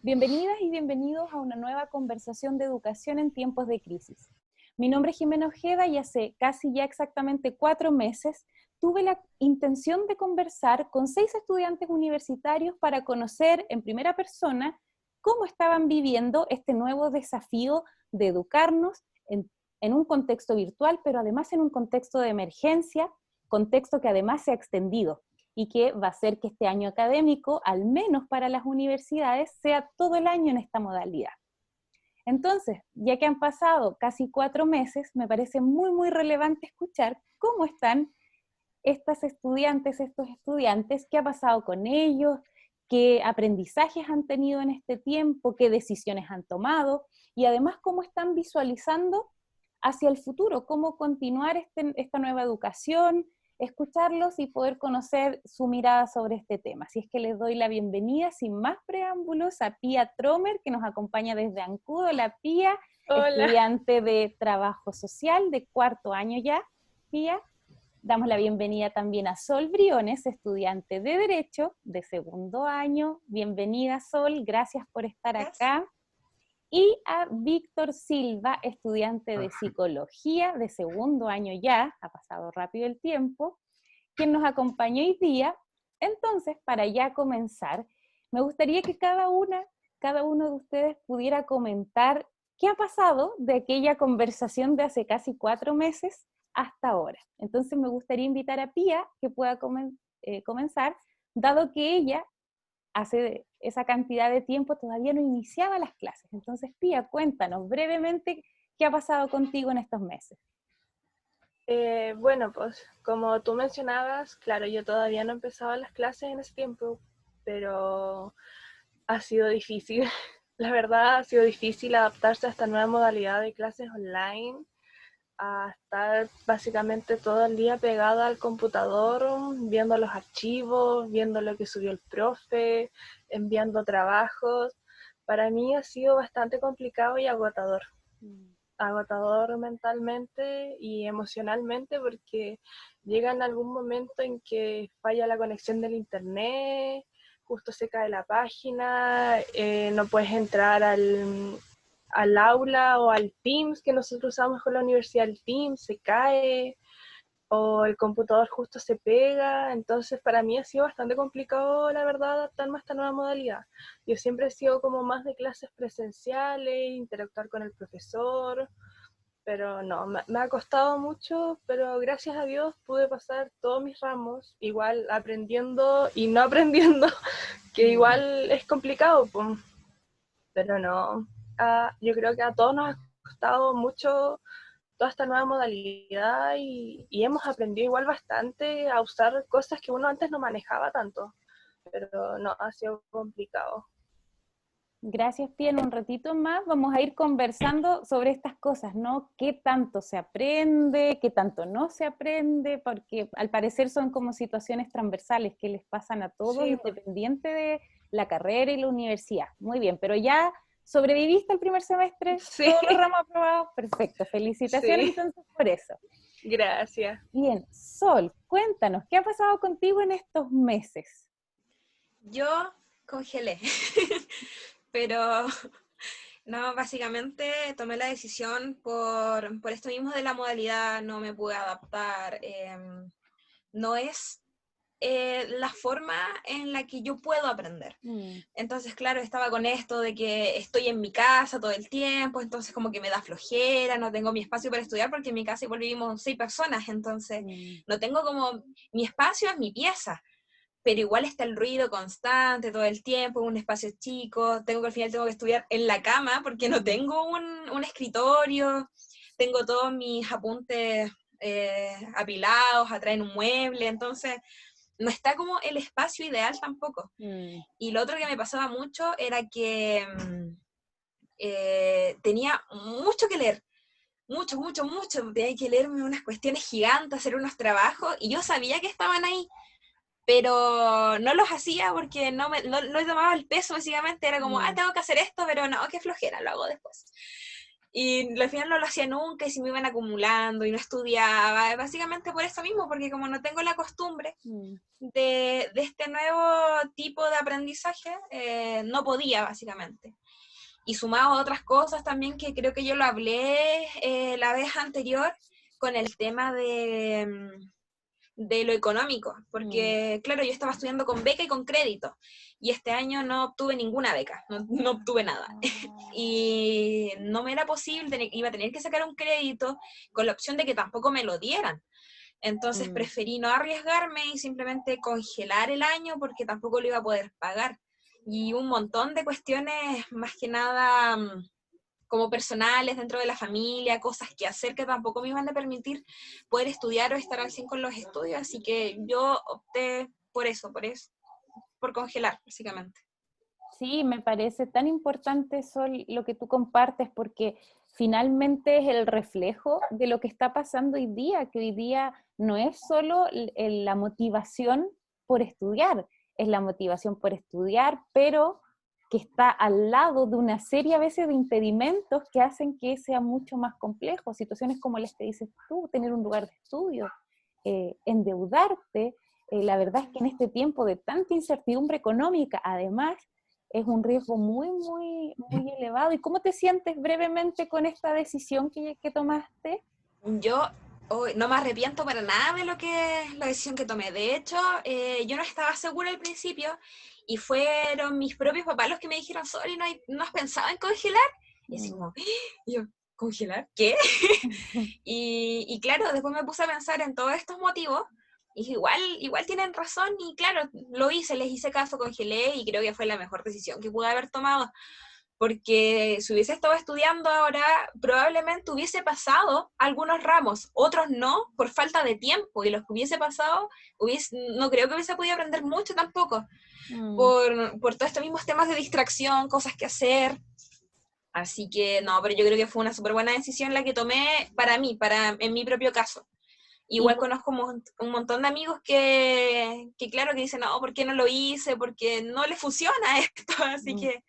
Bienvenidas y bienvenidos a una nueva conversación de educación en tiempos de crisis. Mi nombre es Jimena Ojeda y hace casi ya exactamente 4 meses tuve la intención de conversar con 6 estudiantes universitarios para conocer en primera persona cómo estaban viviendo este nuevo desafío de educarnos en un contexto virtual, pero además en un contexto de emergencia, contexto que además se ha extendido y que va a hacer que este año académico, al menos para las universidades, sea todo el año en esta modalidad. Entonces, ya que han pasado casi 4 meses, me parece muy relevante escuchar cómo están estos estudiantes, qué ha pasado con ellos, qué aprendizajes han tenido en este tiempo, qué decisiones han tomado y además cómo están visualizando hacia el futuro, cómo continuar esta nueva educación, escucharlos y poder conocer su mirada sobre este tema. Así es que les doy la bienvenida, sin más preámbulos, a Pía Tromer, que nos acompaña desde Ancudo. La Pía, Hola. estudiante de Trabajo Social de 4º año ya. Pía, damos la bienvenida también a Sol Briones, estudiante de Derecho de 2º año. Bienvenida, Sol, gracias por estar acá. Y a Víctor Silva, estudiante de Psicología de 2º año ya, ha pasado rápido el tiempo, quien nos acompañó hoy día. Entonces, para ya comenzar, me gustaría que cada uno de ustedes pudiera comentar qué ha pasado de aquella conversación de hace casi 4 meses hasta ahora. Entonces, me gustaría invitar a Pía que pueda comenzar, dado que ella hace esa cantidad de tiempo todavía no iniciaba las clases. Entonces, Pía, cuéntanos brevemente qué ha pasado contigo en estos meses. Bueno, pues como tú mencionabas, claro, yo todavía no empezaba las clases en ese tiempo, pero ha sido difícil. La verdad, ha sido difícil adaptarse a esta nueva modalidad de clases online, a estar básicamente todo el día pegada al computador, viendo los archivos, viendo lo que subió el profe, enviando trabajos. Para mí ha sido bastante complicado y agotador mentalmente y emocionalmente, porque llega en algún momento en que falla la conexión del internet, justo se cae la página, no puedes entrar al aula o al Teams que nosotros usamos con la universidad. El Teams se cae o el computador justo se pega. Entonces para mí ha sido bastante complicado, la verdad, adaptarme a esta nueva modalidad. Yo siempre he sido como más de clases presenciales, interactuar con el profesor, pero no, me ha costado mucho, pero gracias a Dios pude pasar todos mis ramos, igual aprendiendo y no aprendiendo, que igual es complicado, pues. Pero no, yo creo que a todos nos ha costado mucho toda esta nueva modalidad y hemos aprendido igual bastante a usar cosas que uno antes no manejaba tanto, pero no, ha sido complicado. Gracias, Pía. En un ratito más vamos a ir conversando sobre estas cosas, ¿no? ¿Qué tanto se aprende? ¿Qué tanto no se aprende? Porque al parecer son como situaciones transversales que les pasan a todos, Sí, pues, independiente de la carrera y la universidad. Muy bien, pero ya sobreviviste el primer semestre, sí, todos los ramos aprobados, perfecto. Felicitaciones sí, entonces por eso. gracias. Bien, Sol, cuéntanos, ¿qué ha pasado contigo en estos meses? Yo congelé, pero no, básicamente tomé la decisión por esto mismo de la modalidad, no me pude adaptar, no es la forma en la que yo puedo aprender. Mm, Entonces, claro, estaba con esto de que estoy en mi casa todo el tiempo, entonces como que me da flojera, no tengo mi espacio para estudiar porque en mi casa igual vivimos 6 personas, entonces mm, no tengo como, mi espacio es mi pieza, pero igual está el ruido constante todo el tiempo, un espacio chico, al final tengo que estudiar en la cama porque no tengo un escritorio, tengo todos mis apuntes apilados atrás en un mueble, entonces no está como el espacio ideal tampoco. mm, Y lo otro que me pasaba mucho era que tenía mucho que leer, mucho, tenía que leerme unas cuestiones gigantes, hacer unos trabajos, y yo sabía que estaban ahí, pero no los hacía porque no tomaba el peso, básicamente, era como, mm. tengo que hacer esto, pero no, qué flojera, lo hago después. Y al final no lo hacía nunca y se me iban acumulando y no estudiaba, básicamente por eso mismo, porque como no tengo la costumbre de este nuevo tipo de aprendizaje, no podía básicamente. Y sumado a otras cosas también que creo que yo lo hablé la vez anterior con el tema de lo económico, porque claro, yo estaba estudiando con beca y con crédito, y este año no obtuve ninguna beca, no obtuve nada, y no me era posible, iba a tener que sacar un crédito con la opción de que tampoco me lo dieran, entonces preferí no arriesgarme y simplemente congelar el año porque tampoco lo iba a poder pagar, y un montón de cuestiones más que nada como personales dentro de la familia, cosas que hacer que tampoco me iban a permitir poder estudiar o estar al 100 con los estudios, así que yo opté por congelar, básicamente. Sí, me parece tan importante, Sol, lo que tú compartes, porque finalmente es el reflejo de lo que está pasando hoy día, que hoy día no es solo la motivación por estudiar, es la motivación por estudiar, pero que está al lado de una serie a veces de impedimentos que hacen que sea mucho más complejo. Situaciones como las que dices tú, tener un lugar de estudio, endeudarte. La verdad es que en este tiempo de tanta incertidumbre económica, además, es un riesgo muy, muy, muy elevado. ¿Y cómo te sientes brevemente con esta decisión que tomaste? Yo no me arrepiento para nada de la decisión que tomé. De hecho, yo no estaba segura al principio y fueron mis propios papás los que me dijeron, Sori, ¿no has pensado en congelar? Y así como, y yo, ¿congelar? ¿Qué? Y claro, después me puse a pensar en todos estos motivos y dije, igual tienen razón y claro, lo hice, les hice caso, congelé y creo que fue la mejor decisión que pude haber tomado porque si hubiese estado estudiando ahora, probablemente hubiese pasado algunos ramos, otros no, por falta de tiempo, y los que hubiese pasado, no creo que hubiese podido aprender mucho tampoco, por todos estos mismos temas de distracción, cosas que hacer, así que no, pero yo creo que fue una súper buena decisión la que tomé para mí, en mi propio caso. Igual conozco un montón de amigos que claro, que dicen, no, ¿por qué no lo hice? Porque no les funciona esto, así que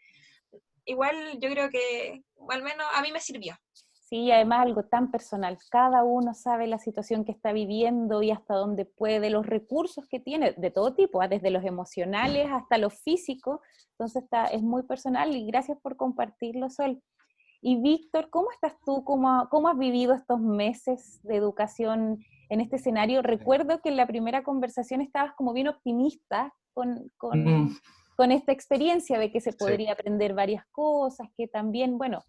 igual yo creo que, o al menos a mí me sirvió. Sí, además algo tan personal. Cada uno sabe la situación que está viviendo y hasta dónde puede, los recursos que tiene, de todo tipo, desde los emocionales hasta los físicos. Entonces es muy personal y gracias por compartirlo, Sol. Y Víctor, ¿cómo estás tú? ¿Cómo has vivido estos meses de educación en este escenario? Recuerdo que en la primera conversación estabas como bien optimista con esta experiencia de que se podría aprender varias cosas, que también, bueno,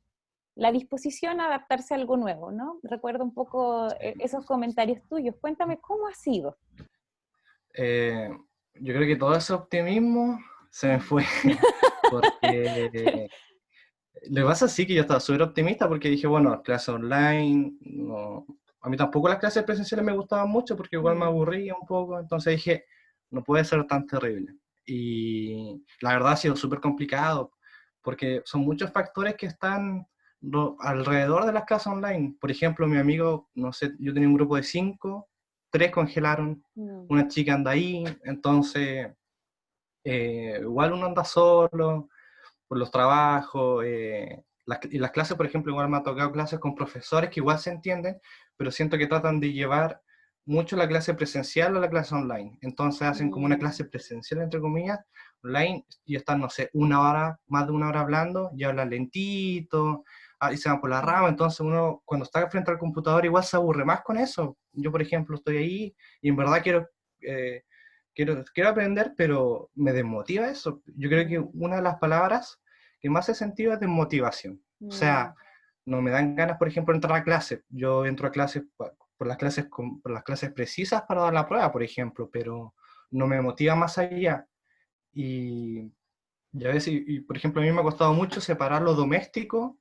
la disposición a adaptarse a algo nuevo, ¿no? Recuerdo un poco esos comentarios tuyos. Cuéntame, ¿cómo ha sido? Yo creo que todo ese optimismo se me fue, porque lo que pasa sí que yo estaba súper optimista porque dije, bueno, clases online, no, a mí tampoco las clases presenciales me gustaban mucho porque igual me aburría un poco, entonces dije, no puede ser tan terrible. Y la verdad ha sido súper complicado porque son muchos factores que están alrededor de las clases online. Por ejemplo, mi amigo, no sé, yo tenía un grupo de 5, 3 congelaron, una chica anda ahí, entonces igual uno anda solo por los trabajos, y las clases, por ejemplo, igual me ha tocado clases con profesores que igual se entienden, pero siento que tratan de llevar mucho la clase presencial a la clase online. Entonces hacen como una clase presencial, entre comillas, online, y están, no sé, más de una hora hablando, y hablan lentito, y se van por la rama, entonces uno cuando está frente al computador igual se aburre más con eso. Yo, por ejemplo, estoy ahí y en verdad quiero aprender, pero me desmotiva eso. Yo creo que una de las palabras que más he sentido es desmotivación. O sea, no me dan ganas, por ejemplo, de entrar a clase. Yo entro a clases por las clases precisas para dar la prueba, por ejemplo, pero no me motiva más allá. Y a veces, por ejemplo, a mí me ha costado mucho separar lo doméstico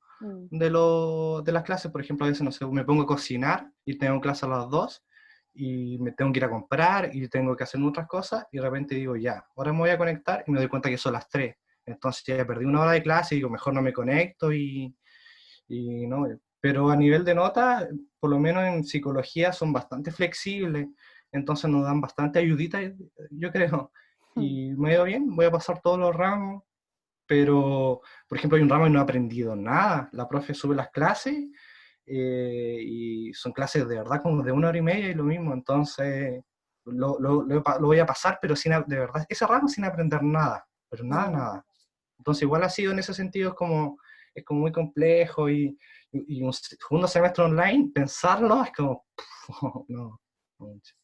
de las clases. Por ejemplo, a veces, no sé, me pongo a cocinar y tengo clase a las 2 y me tengo que ir a comprar y tengo que hacer otras cosas y de repente digo, ya, ahora me voy a conectar y me doy cuenta que son las 3. Entonces ya perdí una hora de clase y digo, mejor no me conecto y no. Pero a nivel de nota, por lo menos en psicología son bastante flexibles, entonces nos dan bastante ayudita, yo creo. Y me ha ido bien, voy a pasar todos los ramos, pero, por ejemplo, hay un ramo y no he aprendido nada. La profe sube las clases y son clases de verdad como de 1 hora y media y lo mismo, entonces lo voy a pasar, pero de verdad, ese ramo sin aprender nada, pero nada. Entonces igual ha sido en ese sentido, es como muy complejo y un segundo semestre online, pensarlo es como, no, mucho.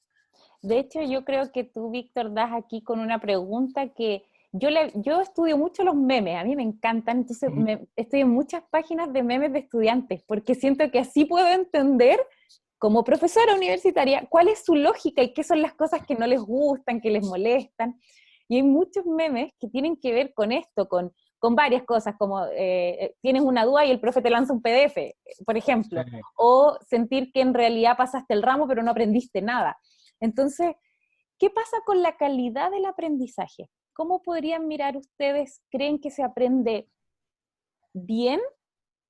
De hecho, yo creo que tú, Víctor, das aquí con una pregunta que yo estudio mucho los memes, a mí me encantan, entonces estoy en muchas páginas de memes de estudiantes, porque siento que así puedo entender, como profesora universitaria, cuál es su lógica y qué son las cosas que no les gustan, que les molestan. Y hay muchos memes que tienen que ver con esto, con varias cosas, como tienes una duda y el profe te lanza un PDF, por ejemplo, Sí. o sentir que en realidad pasaste el ramo pero no aprendiste nada. Entonces, ¿qué pasa con la calidad del aprendizaje? ¿Cómo podrían mirar ustedes? ¿Creen que se aprende bien?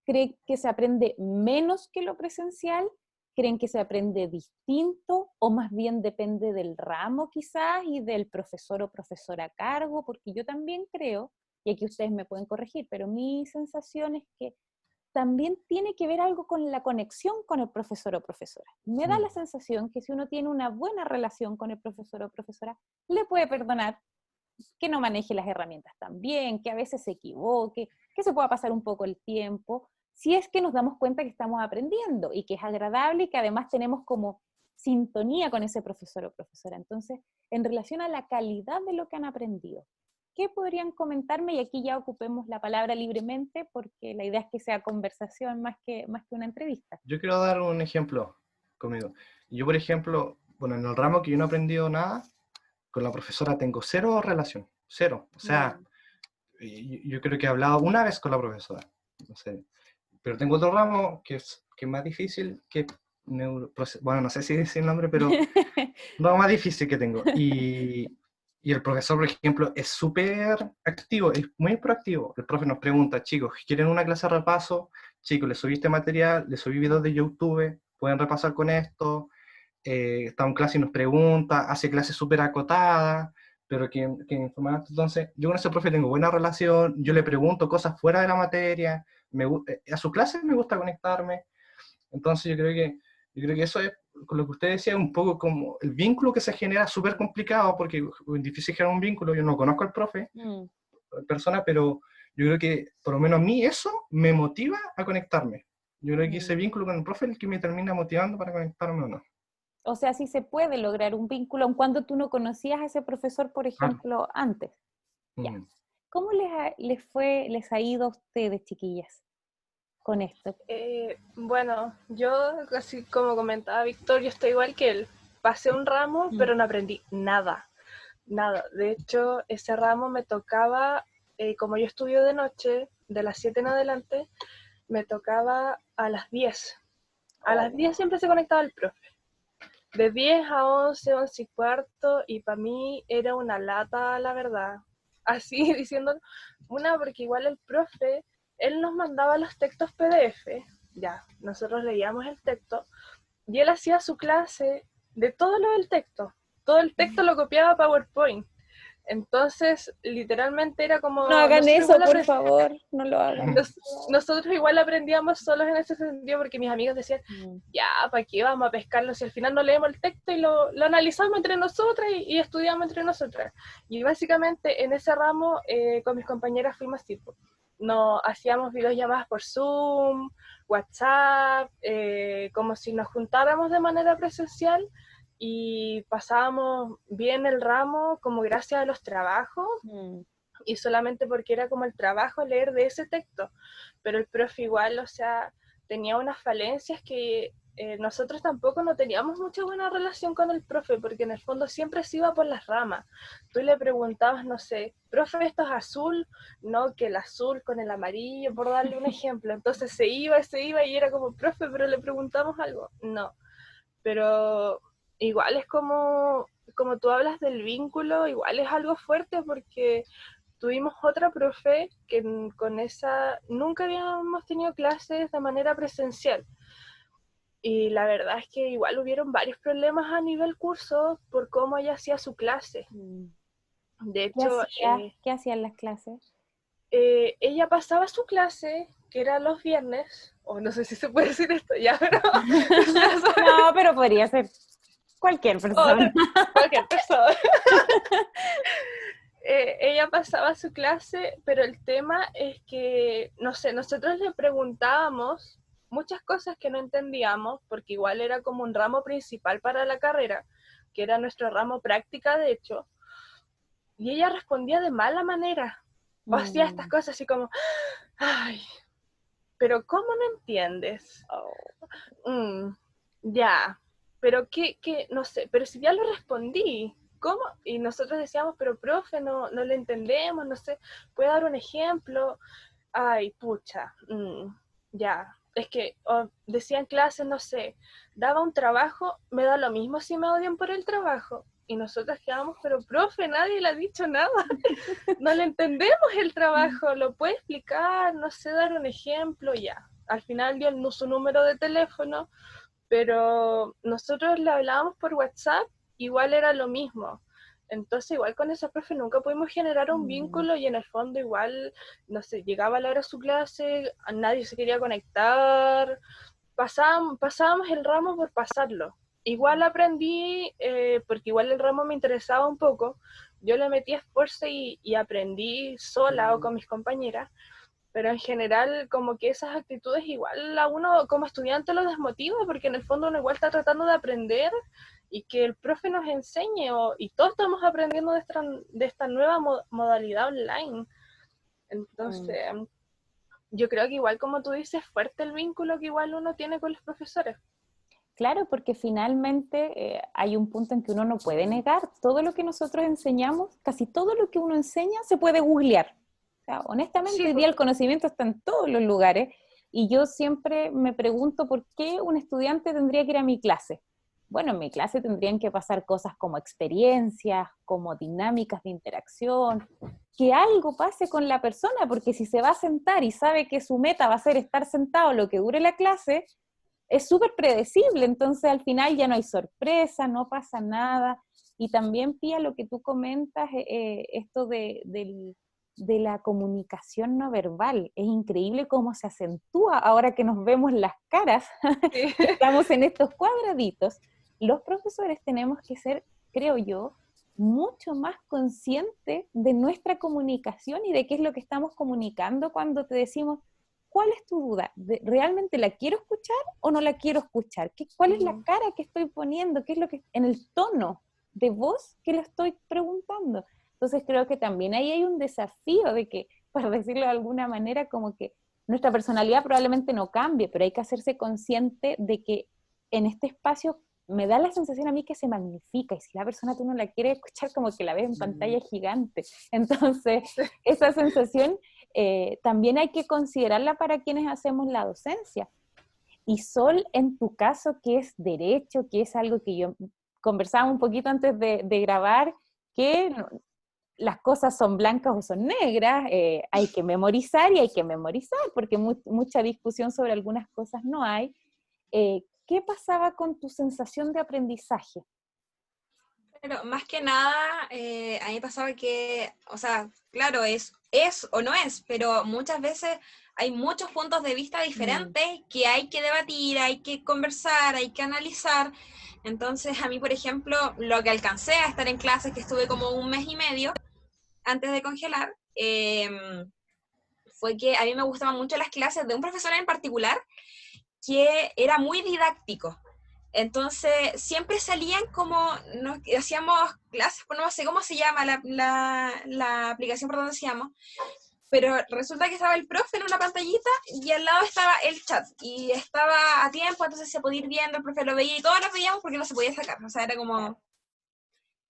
¿Creen que se aprende menos que lo presencial? ¿Creen que se aprende distinto? ¿O más bien depende del ramo quizás y del profesor o profesora a cargo? Porque yo también creo, y aquí ustedes me pueden corregir, pero mi sensación es que también tiene que ver algo con la conexión con el profesor o profesora. Me da la sensación que si uno tiene una buena relación con el profesor o profesora, le puede perdonar que no maneje las herramientas tan bien, que a veces se equivoque, que se pueda pasar un poco el tiempo, si es que nos damos cuenta que estamos aprendiendo y que es agradable y que además tenemos como sintonía con ese profesor o profesora. Entonces, en relación a la calidad de lo que han aprendido, ¿qué podrían comentarme? Y aquí ya ocupemos la palabra libremente porque la idea es que sea conversación más que una entrevista. Yo quiero dar un ejemplo conmigo. Yo, por ejemplo, bueno, en el ramo que yo no he aprendido nada, con la profesora tengo cero relación, cero. O sea, yo creo que he hablado una vez con la profesora, no sé. Pero tengo otro ramo que es más difícil, que bueno, no sé si decir el nombre, pero no más difícil que tengo. Y el profesor, por ejemplo, es súper activo, es muy proactivo. El profe nos pregunta, chicos, ¿quieren una clase de repaso? Chicos, les subí este material, les subí videos de YouTube, pueden repasar con esto. Está en clase y nos pregunta, hace clases súper acotadas, pero que informa. Entonces, yo con ese profe tengo buena relación, yo le pregunto cosas fuera de la materia, a sus clases me gusta conectarme. Entonces, yo creo que eso es, con lo que usted decía, un poco como el vínculo que se genera súper complicado, porque es difícil generar un vínculo. Yo no conozco al profe, persona, pero yo creo que por lo menos a mí eso me motiva a conectarme. Yo creo que ese vínculo con el profe es el que me termina motivando para conectarme o no. O sea, sí se puede lograr un vínculo, aun cuando tú no conocías a ese profesor, por ejemplo, antes. Ya. ¿Cómo les ha ido a ustedes, chiquillas, con esto? Bueno, yo, así como comentaba Víctor, yo estoy igual que él. Pasé un ramo, pero no aprendí nada. Nada. De hecho, ese ramo me tocaba, como yo estudio de noche, de las 7 en adelante, me tocaba a las 10. A las 10 siempre se conectaba el profe. De 10 a 11, 11 y cuarto, y para mí era una lata, la verdad. Así diciendo, porque igual el profe, él nos mandaba los textos PDF, ya, nosotros leíamos el texto, y él hacía su clase de todo lo del texto. Todo el texto lo copiaba a PowerPoint. Entonces, literalmente era como... No hagan eso, por favor, no lo hagan. Nosotros igual aprendíamos solos en ese sentido porque mis amigos decían, ya, ¿para qué vamos a pescarlo si al final no leemos el texto y lo analizamos entre nosotras y estudiamos entre nosotras? Y básicamente en ese ramo con mis compañeras fuimos tipo, no hacíamos videollamadas por Zoom, WhatsApp, como si nos juntáramos de manera presencial y pasábamos bien el ramo como gracias a los trabajos y solamente porque era como el trabajo leer de ese texto, pero el profe igual, o sea, tenía unas falencias que nosotros tampoco no teníamos mucha buena relación con el profe, porque en el fondo siempre se iba por las ramas. Tú le preguntabas, no sé, profe, ¿esto es azul? No, que el azul con el amarillo, por darle un ejemplo. Entonces se iba y era como, profe, pero le preguntamos algo. No, pero igual es como tú hablas del vínculo, igual es algo fuerte porque tuvimos otra profe que con esa nunca habíamos tenido clases de manera presencial. Y la verdad es que igual hubieron varios problemas a nivel curso por cómo ella hacía su clase. De hecho, ¿Qué hacían las clases? ella pasaba su clase, que era los viernes, o no sé si se puede decir esto ya, pero No, pero podría ser cualquier persona. cualquier persona. Ella pasaba su clase, pero el tema es que, no sé, nosotros le preguntábamos muchas cosas que no entendíamos, porque igual era como un ramo principal para la carrera, que era nuestro ramo práctica, de hecho, y ella respondía de mala manera, o hacía estas cosas así como, ay, pero ¿cómo no entiendes? Ya, pero no sé, pero si ya lo respondí, ¿cómo? Y nosotros decíamos, pero profe, no le entendemos, no sé, ¿puede dar un ejemplo? Ay, pucha, ya, es que decía en clase, no sé, daba un trabajo, me da lo mismo si me odian por el trabajo. Y nosotros quedamos, pero profe, nadie le ha dicho nada, no le entendemos el trabajo, lo puede explicar, no sé, dar un ejemplo, ya. Al final dio su número de teléfono, pero nosotros le hablábamos por WhatsApp, igual era lo mismo. Entonces, igual con esa profe nunca pudimos generar un vínculo y en el fondo igual, no sé, llegaba la hora de su clase, nadie se quería conectar, pasábamos el ramo por pasarlo. Igual aprendí, porque igual el ramo me interesaba un poco, yo le metí esfuerzo y aprendí sola o con mis compañeras, pero en general como que esas actitudes igual a uno como estudiante lo desmotiva porque en el fondo uno igual está tratando de aprender y que el profe nos enseñe y todos estamos aprendiendo de esta nueva modalidad online. Entonces, yo creo que igual como tú dices, fuerte el vínculo que igual uno tiene con los profesores. Claro, porque finalmente hay un punto en que uno no puede negar todo lo que nosotros enseñamos, casi todo lo que uno enseña se puede googlear. O sea, honestamente, Sí, hoy día el conocimiento está en todos los lugares y yo siempre me pregunto por qué un estudiante tendría que ir a mi clase. Bueno, en mi clase tendrían que pasar cosas como experiencias, como dinámicas de interacción, que algo pase con la persona, porque si se va a sentar y sabe que su meta va a ser estar sentado lo que dure la clase, es súper predecible, entonces al final ya no hay sorpresa, no pasa nada. Y también, Pía, lo que tú comentas, esto de la comunicación no verbal, es increíble cómo se acentúa ahora que nos vemos las caras, sí. que estamos en estos cuadraditos. Los profesores tenemos que ser, creo yo, mucho más conscientes de nuestra comunicación y de qué es lo que estamos comunicando cuando te decimos, ¿cuál es tu duda? ¿Realmente la quiero escuchar o no la quiero escuchar? ¿Cuál es la cara que estoy poniendo? ¿Qué es lo que en el tono de voz que le estoy preguntando? Entonces creo que también ahí hay un desafío de que, para decirlo de alguna manera, como que nuestra personalidad probablemente no cambie, pero hay que hacerse consciente de que en este espacio me da la sensación a mí que se magnifica y si la persona tú no la quieres escuchar como que la ves en pantalla gigante. Entonces, esa sensación también hay que considerarla para quienes hacemos la docencia. Y Sol, en tu caso, que es derecho, que es algo que yo conversaba un poquito antes de grabar, que las cosas son blancas o son negras, hay que memorizar y hay que memorizar, porque mucha discusión sobre algunas cosas no hay. ¿Qué pasaba con tu sensación de aprendizaje? Pero más que nada, a mí me pasaba que, o sea, claro, es o no es, pero muchas veces hay muchos puntos de vista diferentes que hay que debatir, hay que conversar, hay que analizar. Entonces, a mí, por ejemplo, lo que alcancé a estar en clases, que estuve como un mes y medio antes de congelar, fue que a mí me gustaban mucho las clases de un profesor en particular que era muy didáctico. Entonces, siempre salían como, hacíamos clases, pues no sé cómo se llama la aplicación por donde hacíamos, pero resulta que estaba el profe en una pantallita y al lado estaba el chat y estaba a tiempo, entonces se podía ir viendo, el profe lo veía y todos lo veíamos porque no se podía sacar, o sea, era como...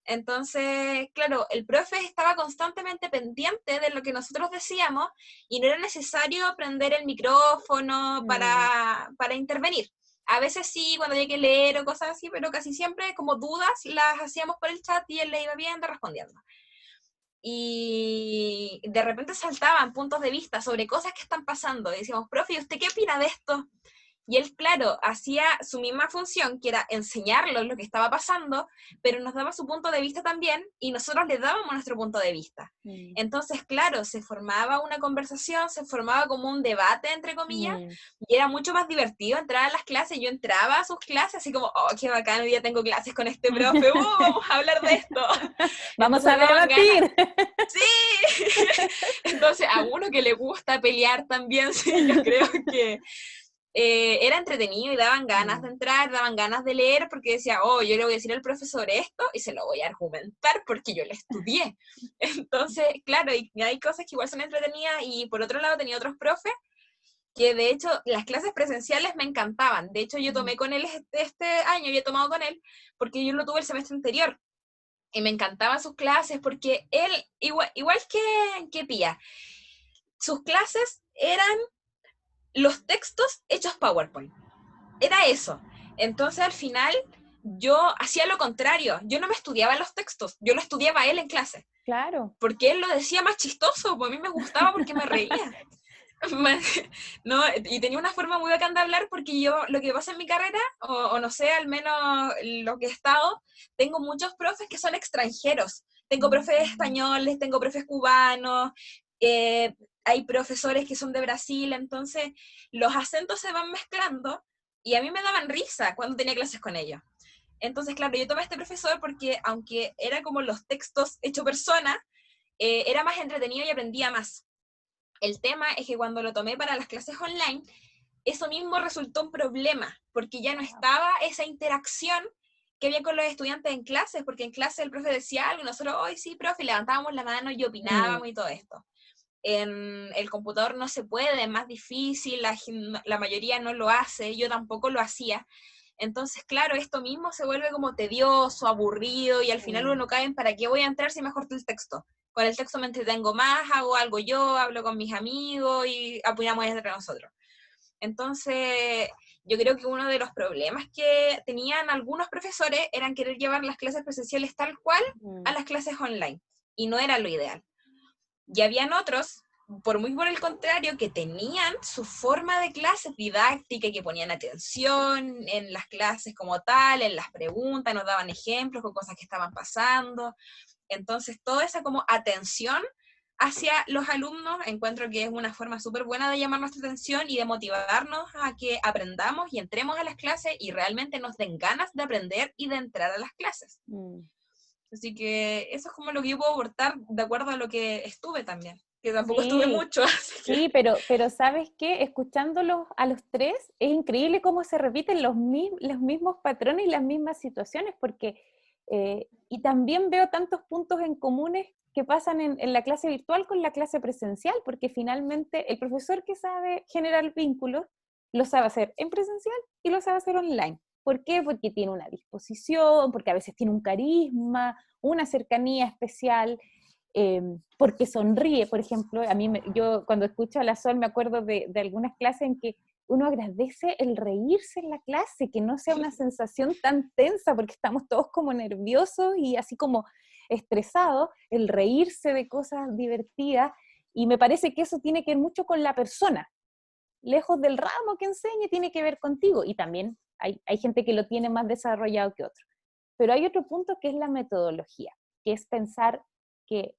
Entonces, claro, el profe estaba constantemente pendiente de lo que nosotros decíamos y no era necesario prender el micrófono para intervenir. A veces sí, cuando había que leer o cosas así, pero casi siempre como dudas las hacíamos por el chat y él le iba viendo, respondiendo. Y de repente saltaban puntos de vista sobre cosas que están pasando. Y decíamos, profe, ¿y usted qué opina de esto? Y él, claro, hacía su misma función, que era enseñarnos lo que estaba pasando, pero nos daba su punto de vista también, y nosotros le dábamos nuestro punto de vista. Entonces, claro, se formaba una conversación, se formaba como un debate, entre comillas, y era mucho más divertido entrar a las clases. Yo entraba a sus clases así como, oh, qué bacán, hoy día tengo clases con este profe, vamos a hablar de esto. Vamos Entonces, a debatir. Sí, entonces a uno que le gusta pelear también, sí, yo creo que era entretenido y daban ganas de entrar, daban ganas de leer, porque decía, oh, yo le voy a decir al profesor esto y se lo voy a argumentar porque yo lo estudié. Entonces, claro, y hay cosas que igual son entretenidas, y por otro lado tenía otros profes que de hecho las clases presenciales me encantaban. De hecho yo tomé con él este año, yo he tomado con él, porque yo lo tuve el semestre anterior. Y me encantaban sus clases porque él, igual que Pía, sus clases eran los textos hechos PowerPoint. Era eso. Entonces al final yo hacía lo contrario. Yo no me estudiaba los textos, yo lo estudiaba a él en clase. Claro. Porque él lo decía más chistoso, pues a mí me gustaba porque me reía. No, y tenía una forma muy bacán de hablar, porque yo, lo que pasa en mi carrera, o no sé, al menos lo que he estado, tengo muchos profes que son extranjeros. Tengo profes españoles, tengo profes cubanos, hay profesores que son de Brasil, entonces los acentos se van mezclando, y a mí me daban risa cuando tenía clases con ellos. Entonces, claro, yo tomé a este profesor porque, aunque era como los textos hecho persona, era más entretenido y aprendía más. El tema es que cuando lo tomé para las clases online, eso mismo resultó un problema, porque ya no estaba esa interacción que había con los estudiantes en clases, porque en clase el profe decía algo y nosotros, hoy sí, profe, levantábamos la mano y opinábamos y todo esto. En el computador no se puede, es más difícil, la mayoría no lo hace, yo tampoco lo hacía. Entonces, claro, esto mismo se vuelve como tedioso, aburrido, y al final uno cae en ¿para qué voy a entrar si mejor el texto? Con el texto me entretengo más, hago algo yo, hablo con mis amigos y apoyamos entre nosotros. Entonces, yo creo que uno de los problemas que tenían algunos profesores eran querer llevar las clases presenciales tal cual a las clases online, y no era lo ideal. Y habían otros, por el contrario, que tenían su forma de clases didáctica y que ponían atención en las clases como tal, en las preguntas, nos daban ejemplos con cosas que estaban pasando. Entonces, toda esa como atención hacia los alumnos, encuentro que es una forma súper buena de llamar nuestra atención y de motivarnos a que aprendamos y entremos a las clases y realmente nos den ganas de aprender y de entrar a las clases. Así que eso es como lo que yo puedo aportar de acuerdo a lo que estuve también, que tampoco estuve mucho. Sí, pero ¿sabes qué? Escuchándolos a los tres, es increíble cómo se repiten los mismos patrones y las mismas situaciones, porque, y también veo tantos puntos en comunes que pasan en la clase virtual con la clase presencial, porque finalmente el profesor que sabe generar vínculos, lo sabe hacer en presencial y lo sabe hacer online. ¿Por qué? Porque tiene una disposición, porque a veces tiene un carisma, una cercanía especial, porque sonríe, por ejemplo. Yo cuando escucho a la Sol me acuerdo de algunas clases en que uno agradece el reírse en la clase, que no sea una sensación tan tensa, porque estamos todos como nerviosos y así como estresados, el reírse de cosas divertidas, y me parece que eso tiene que ver mucho con la persona, lejos del ramo que enseñe, tiene que ver contigo, y también hay gente que lo tiene más desarrollado que otro. Pero hay otro punto que es la metodología, que es pensar que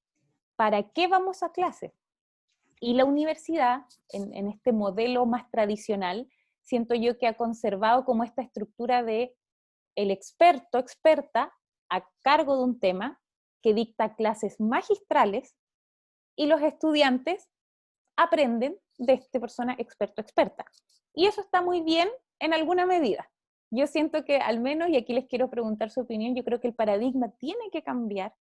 ¿para qué vamos a clase? Y la universidad, en este modelo más tradicional, siento yo que ha conservado como esta estructura de el experto, experta, a cargo de un tema, que dicta clases magistrales, y los estudiantes aprenden de esta persona experto, experta. Y eso está muy bien en alguna medida. Yo siento que al menos, y aquí les quiero preguntar su opinión, yo creo que el paradigma tiene que cambiar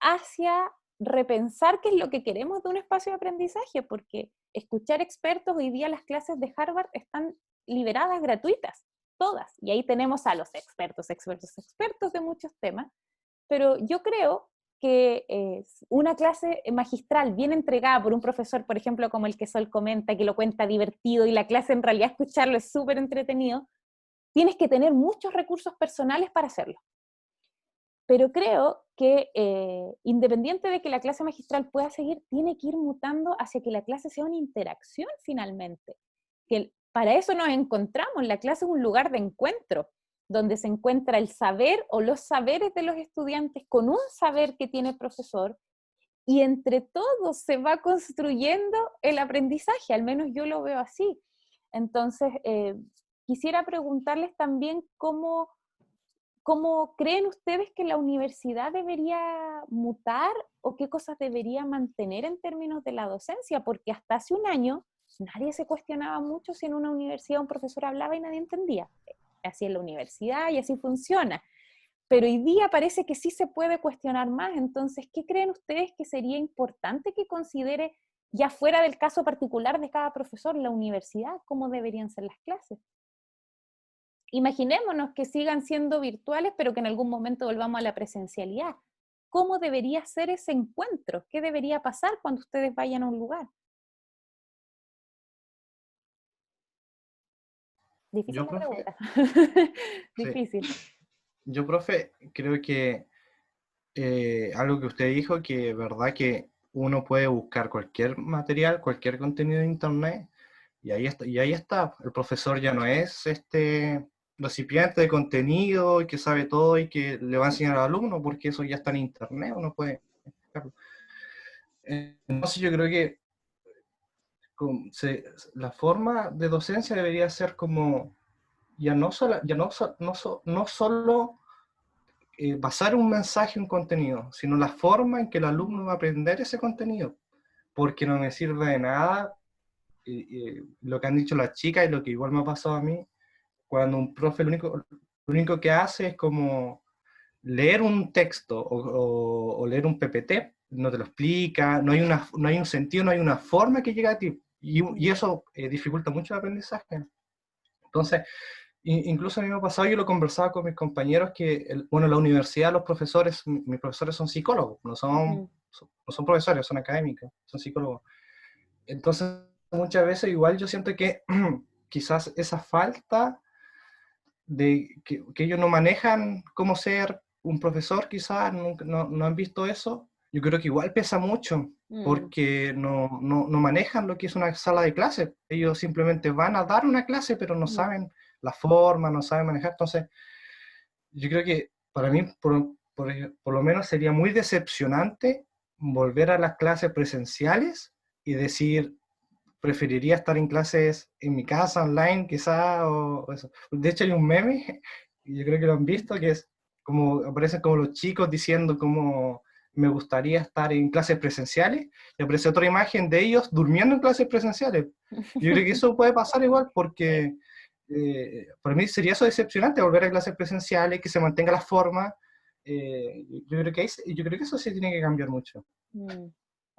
hacia repensar qué es lo que queremos de un espacio de aprendizaje, porque escuchar expertos, hoy día las clases de Harvard están liberadas, gratuitas, todas, y ahí tenemos a los expertos de muchos temas, pero yo creo que una clase magistral bien entregada por un profesor, por ejemplo, como el que Sol comenta, que lo cuenta divertido, y la clase en realidad escucharlo es súper entretenido, tienes que tener muchos recursos personales para hacerlo. Pero creo que independiente de que la clase magistral pueda seguir, tiene que ir mutando hacia que la clase sea una interacción finalmente. para eso nos encontramos. La clase es un lugar de encuentro, donde se encuentra el saber o los saberes de los estudiantes con un saber que tiene el profesor, y entre todos se va construyendo el aprendizaje, al menos yo lo veo así. Entonces, quisiera preguntarles también cómo creen ustedes que la universidad debería mutar o qué cosas debería mantener en términos de la docencia, porque hasta hace un año nadie se cuestionaba mucho si en una universidad un profesor hablaba y nadie entendía. Así es la universidad y así funciona. Pero hoy día parece que sí se puede cuestionar más. Entonces, ¿qué creen ustedes que sería importante que considere, ya fuera del caso particular de cada profesor, la universidad, cómo deberían ser las clases? Imaginémonos que sigan siendo virtuales, pero que en algún momento volvamos a la presencialidad. ¿Cómo debería ser ese encuentro? ¿Qué debería pasar cuando ustedes vayan a un lugar? Difícil Yo, la profe, pregunta. sí. Difícil. Yo, profe, creo que algo que usted dijo, que es verdad que uno puede buscar cualquier material, cualquier contenido de internet, y ahí está, y ahí está. El profesor ya no es este recipiente de contenido y que sabe todo y que le va a enseñar al alumno, porque eso ya está en internet, uno puede buscarlo. Entonces yo creo que la forma de docencia debería ser como, ya no, no solo pasar un mensaje, un contenido, sino la forma en que el alumno va a aprender ese contenido, porque no me sirve de nada lo que han dicho las chicas y lo que igual me ha pasado a mí, cuando un profe lo único que hace es como leer un texto o leer un PPT, no te lo explica, no hay un sentido, no hay una forma que llega a ti, y eso dificulta mucho el aprendizaje. Entonces, incluso a mí me ha pasado, yo lo conversaba con mis compañeros, que, bueno, la universidad, los profesores, mis profesores son psicólogos, no son profesores, son académicos, son psicólogos. Entonces, muchas veces igual yo siento que quizás esa falta de que ellos no manejan cómo ser un profesor, quizás no han visto eso, yo creo que igual pesa mucho, porque no manejan lo que es una sala de clase. Ellos simplemente van a dar una clase, pero no saben la forma, no saben manejar. Entonces, yo creo que para mí, por lo menos, sería muy decepcionante volver a las clases presenciales y decir, preferiría estar en clases en mi casa, online, quizá, o eso. De hecho, hay un meme, y yo creo que lo han visto, que es como, aparecen como los chicos diciendo como me gustaría estar en clases presenciales, y aparece otra imagen de ellos durmiendo en clases presenciales. Yo creo que eso puede pasar igual, porque para mí sería eso decepcionante, volver a clases presenciales, que se mantenga la forma. Yo creo que eso sí tiene que cambiar mucho.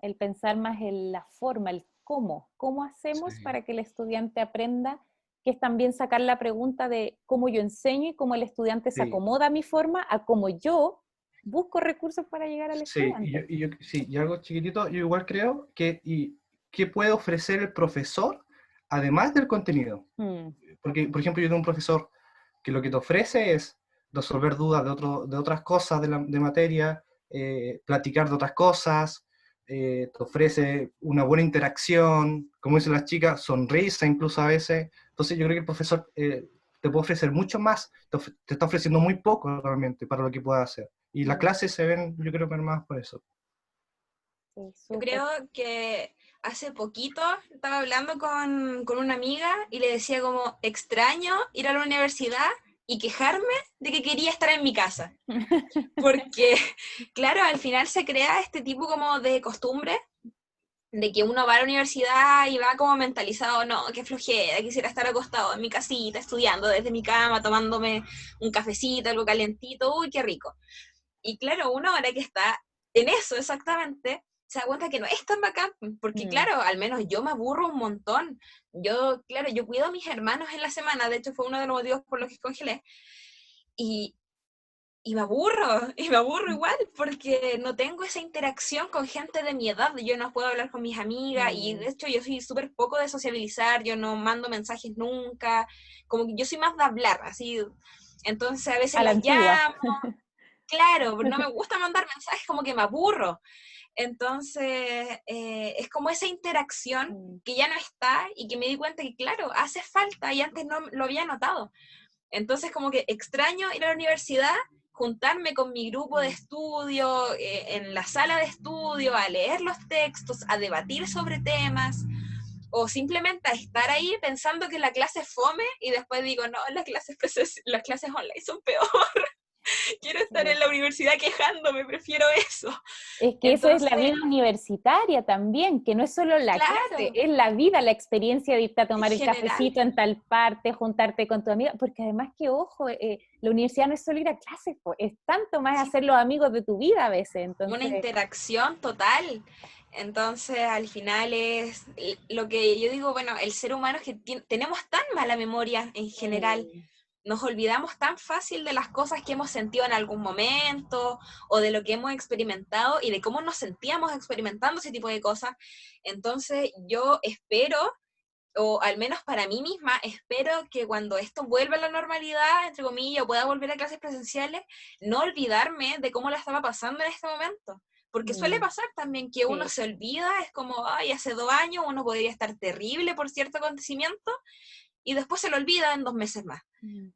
El pensar más en la forma, el cómo hacemos Sí. para que el estudiante aprenda, que es también sacar la pregunta de cómo yo enseño y cómo el estudiante se Sí. acomoda a mi forma, a cómo yo busco recursos para llegar al Sí, estudiante. y algo chiquitito, yo igual creo que, ¿qué puede ofrecer el profesor además del contenido? Porque, por ejemplo, yo tengo un profesor que lo que te ofrece es resolver dudas de otras cosas de materia, platicar de otras cosas, te ofrece una buena interacción, como dicen las chicas, sonrisa incluso a veces. Entonces yo creo que el profesor te puede ofrecer mucho más, te está ofreciendo muy poco realmente para lo que pueda hacer. Y las clases se ven, yo creo, más por eso. Sí, Yo súper. creo que hace poquito estaba hablando con una amiga y le decía como, extraño ir a la universidad y quejarme de que quería estar en mi casa. Porque, claro, al final se crea este tipo como de costumbre de que uno va a la universidad y va como mentalizado, no, qué flojera, quisiera estar acostado en mi casita, estudiando desde mi cama, tomándome un cafecito, algo calentito, uy, qué rico. Y claro, uno ahora que está en eso exactamente, se da cuenta que no es tan bacán, porque claro, al menos yo me aburro un montón. Yo, claro, yo cuido a mis hermanos en la semana, de hecho fue uno de los motivos por los que congelé, y, y me aburro igual, porque no tengo esa interacción con gente de mi edad, yo no puedo hablar con mis amigas, y de hecho yo soy súper poco de sociabilizar, yo no mando mensajes nunca, como que yo soy más de hablar, así, entonces a veces A la las antigua. llamo. Claro, no me gusta mandar mensajes, como que me aburro. Entonces, es como esa interacción que ya no está y que me di cuenta que, claro, hace falta y antes no lo había notado. Entonces, como que extraño ir a la universidad, juntarme con mi grupo de estudio, en la sala de estudio, a leer los textos, a debatir sobre temas, o simplemente a estar ahí pensando que la clase es fome y después digo, no, las clases online son peor. Quiero estar en la universidad quejándome, prefiero eso. Es que eso es la vida universitaria también, que no es solo la clase, Claro, es la vida, la experiencia de irte a en tomar el general. cafecito en tal parte, juntarte con tu amiga, porque además que, ojo, la universidad no es solo ir a clases, po, es tanto más Sí, hacer los amigos de tu vida a veces, una entonces, interacción total. Entonces, al final es lo que yo digo, bueno, el ser humano es que tenemos tan mala memoria en general, nos olvidamos tan fácil de las cosas que hemos sentido en algún momento o de lo que hemos experimentado y de cómo nos sentíamos experimentando ese tipo de cosas. Entonces, yo espero, o al menos para mí misma, espero que cuando esto vuelva a la normalidad, entre comillas, o pueda volver a clases presenciales, no olvidarme de cómo la estaba pasando en este momento. Porque suele pasar también que uno sí. se olvida, es como, ay, hace 2 años uno podría estar terrible por cierto acontecimiento y después se lo olvida en 2 meses más.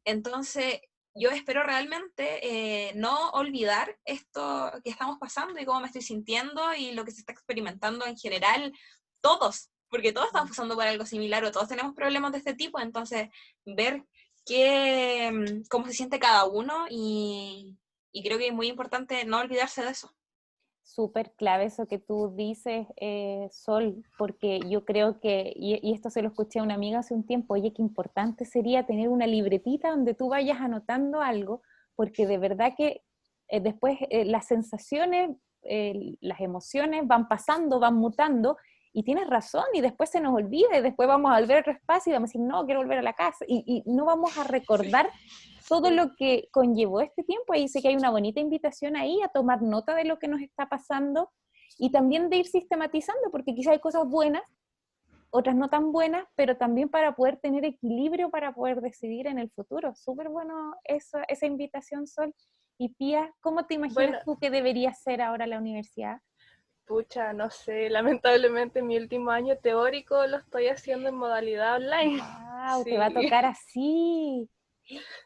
Entonces, yo espero realmente no olvidar esto que estamos pasando y cómo me estoy sintiendo y lo que se está experimentando en general, todos, porque todos estamos pasando por algo similar o todos tenemos problemas de este tipo, entonces ver cómo se siente cada uno y creo que es muy importante no olvidarse de eso. Súper clave eso que tú dices, Sol, porque yo creo que, y esto se lo escuché a una amiga hace un tiempo, oye, qué importante sería tener una libretita donde tú vayas anotando algo, porque de verdad que después las sensaciones, las emociones van pasando, van mutando, y tienes razón, y después se nos olvida, y después vamos a volver a otro espacio y vamos a decir, no, quiero volver a la casa, y no vamos a recordar todo lo que conllevó este tiempo. Y dice que hay una bonita invitación ahí a tomar nota de lo que nos está pasando y también de ir sistematizando, porque quizá hay cosas buenas, otras no tan buenas, pero también para poder tener equilibrio, para poder decidir en el futuro. Súper bueno esa invitación, Sol. Y Pía, ¿cómo te imaginas Bueno, tú que debería ser ahora la universidad? pucha, no sé, lamentablemente mi último año teórico lo estoy haciendo en modalidad online. ¡Wow! Te va a Sí, tocar así.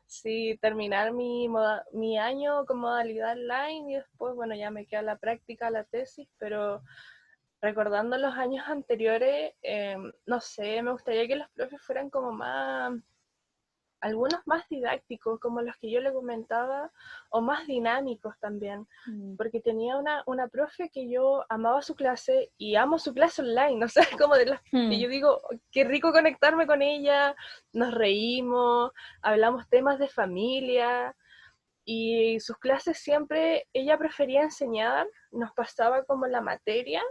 sí, terminar mi año con modalidad online y después, bueno, ya me queda la práctica, la tesis, pero recordando los años anteriores, no sé, me gustaría que los profes fueran como más, algunos más didácticos, como los que yo le comentaba, o más dinámicos también, Mm. porque tenía una profe que yo amaba su clase y amo su clase online, o sea, como de las que Mm. yo digo, qué rico conectarme con ella, nos reímos, hablamos temas de familia, y sus clases siempre, ella prefería enseñar, nos pasaba como la materia,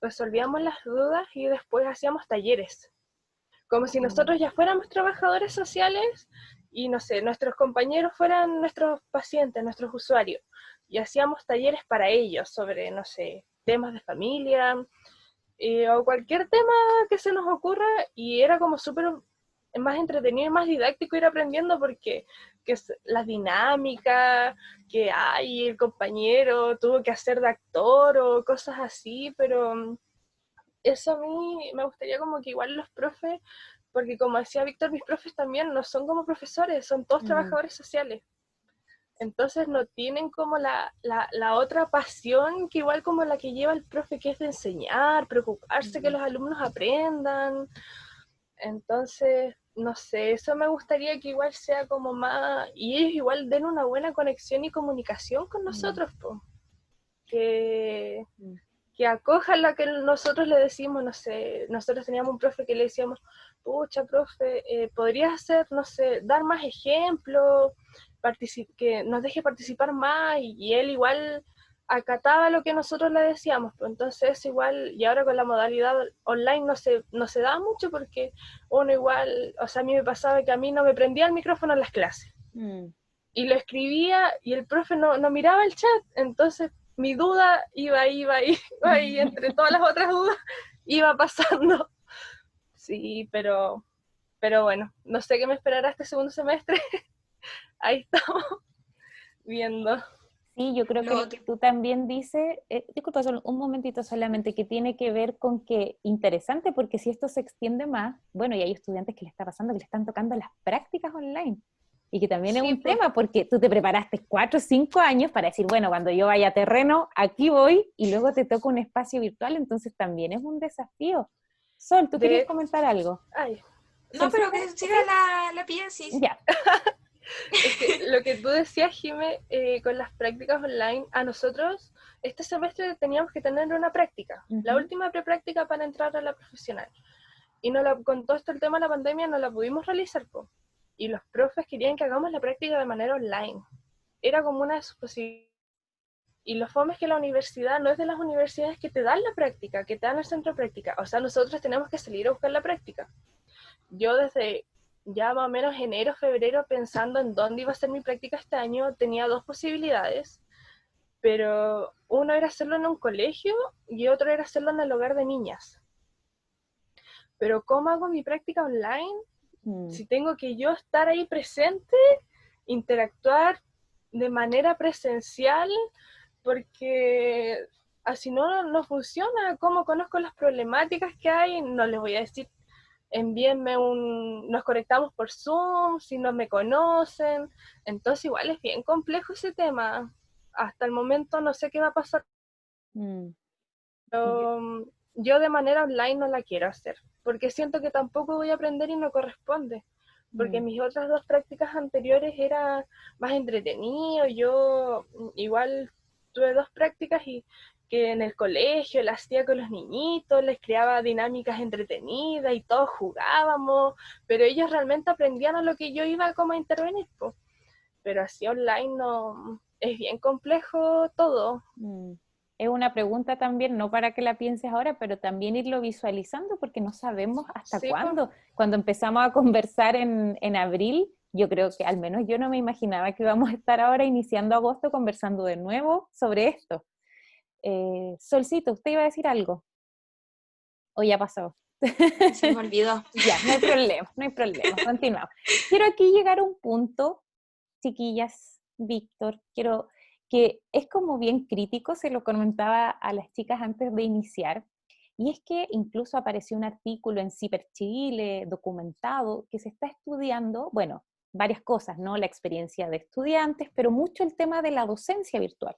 resolvíamos las dudas y después hacíamos talleres, como si nosotros ya fuéramos trabajadores sociales y no sé, nuestros compañeros fueran nuestros pacientes, nuestros usuarios, y hacíamos talleres para ellos sobre, no sé, temas de familia o cualquier tema que se nos ocurra, y era como súper más entretenido y más didáctico ir aprendiendo porque que es la dinámica, que hay el compañero tuvo que hacer de actor o cosas así, pero eso a mí me gustaría como que igual los profes, porque como decía Víctor, mis profes también no son como profesores, son todos Mm. trabajadores sociales. Entonces no tienen como la otra pasión que igual como la que lleva el profe, que es de enseñar, preocuparse que Mm. los alumnos aprendan. Entonces, no sé, eso me gustaría que igual sea como más, y ellos igual den una buena conexión y comunicación con Mm. nosotros, po. Que, Mm. que acojan lo que nosotros le decimos, no sé, nosotros teníamos un profe que le decíamos, pucha, profe, podrías hacer, no sé, dar más ejemplos, que nos deje participar más, y él igual acataba lo que nosotros le decíamos, pues entonces igual, y ahora con la modalidad online no se da mucho porque uno igual, o sea, a mí me pasaba que a mí no me prendía el micrófono en las clases, Mm. y lo escribía y el profe no miraba el chat, entonces mi duda iba ahí, entre todas las otras dudas, iba pasando. Sí, pero bueno, no sé qué me esperará este segundo semestre, ahí estamos viendo. Sí, yo creo que lo que tú también dices, disculpa, solo un momentito solamente, que tiene que ver con que interesante, porque si esto se extiende más, bueno, y hay estudiantes que le está pasando, que le están tocando las prácticas online, y que también es un tema, porque tú te preparaste 4 o 5 años para decir, bueno, cuando yo vaya a terreno, aquí voy, y luego te toca un espacio virtual, entonces también es un desafío. Sol, ¿tú querías comentar algo? Ay. No, pero que siga la pía, sí. Ya. Es que lo que tú decías, Jime, con las prácticas online, a nosotros este semestre teníamos que tener una práctica, la última prepráctica para entrar a la profesional. Y con todo esto el tema de la pandemia no la pudimos realizar, po. Y los profes querían que hagamos la práctica de manera online. Era como una de sus posibilidades. Y lo fome es que la universidad no es de las universidades que te dan la práctica, que te dan el centro de práctica. O sea, nosotros tenemos que salir a buscar la práctica. Yo desde ya más o menos enero, febrero, pensando en dónde iba a ser mi práctica este año, tenía 2 posibilidades, pero uno era hacerlo en un colegio y otro era hacerlo en el hogar de niñas. Pero ¿cómo hago mi práctica online? Si tengo que yo estar ahí presente, interactuar de manera presencial, porque así no funciona. ¿Cómo conozco las problemáticas que hay? No les voy a decir envíenme nos conectamos por Zoom, si no me conocen, entonces igual es bien complejo ese tema. Hasta el momento no sé qué va a pasar. Pero yo de manera online no la quiero hacer, porque siento que tampoco voy a aprender y no corresponde, porque mis otras 2 prácticas anteriores era más entretenido. Yo igual tuve 2 prácticas y que en el colegio las hacía con los niñitos, les creaba dinámicas entretenidas y todos jugábamos, pero ellos realmente aprendían a lo que yo iba como a intervenir, po. Pero así online no, es bien complejo todo. Es una pregunta también, no para que la pienses ahora, pero también irlo visualizando, porque no sabemos hasta cuándo. Cuando empezamos a conversar en abril, yo creo que al menos yo no me imaginaba que íbamos a estar ahora iniciando agosto conversando de nuevo sobre esto. Solcito, ¿usted iba a decir algo? ¿O ya pasó? Se me olvidó. Ya, no hay problema, continuamos. Quiero aquí llegar a un punto, chiquillas, Víctor, que es como bien crítico, se lo comentaba a las chicas antes de iniciar, y es que incluso apareció un artículo en Ciper Chile, documentado, que se está estudiando, bueno, varias cosas, ¿no? La experiencia de estudiantes, pero mucho el tema de la docencia virtual.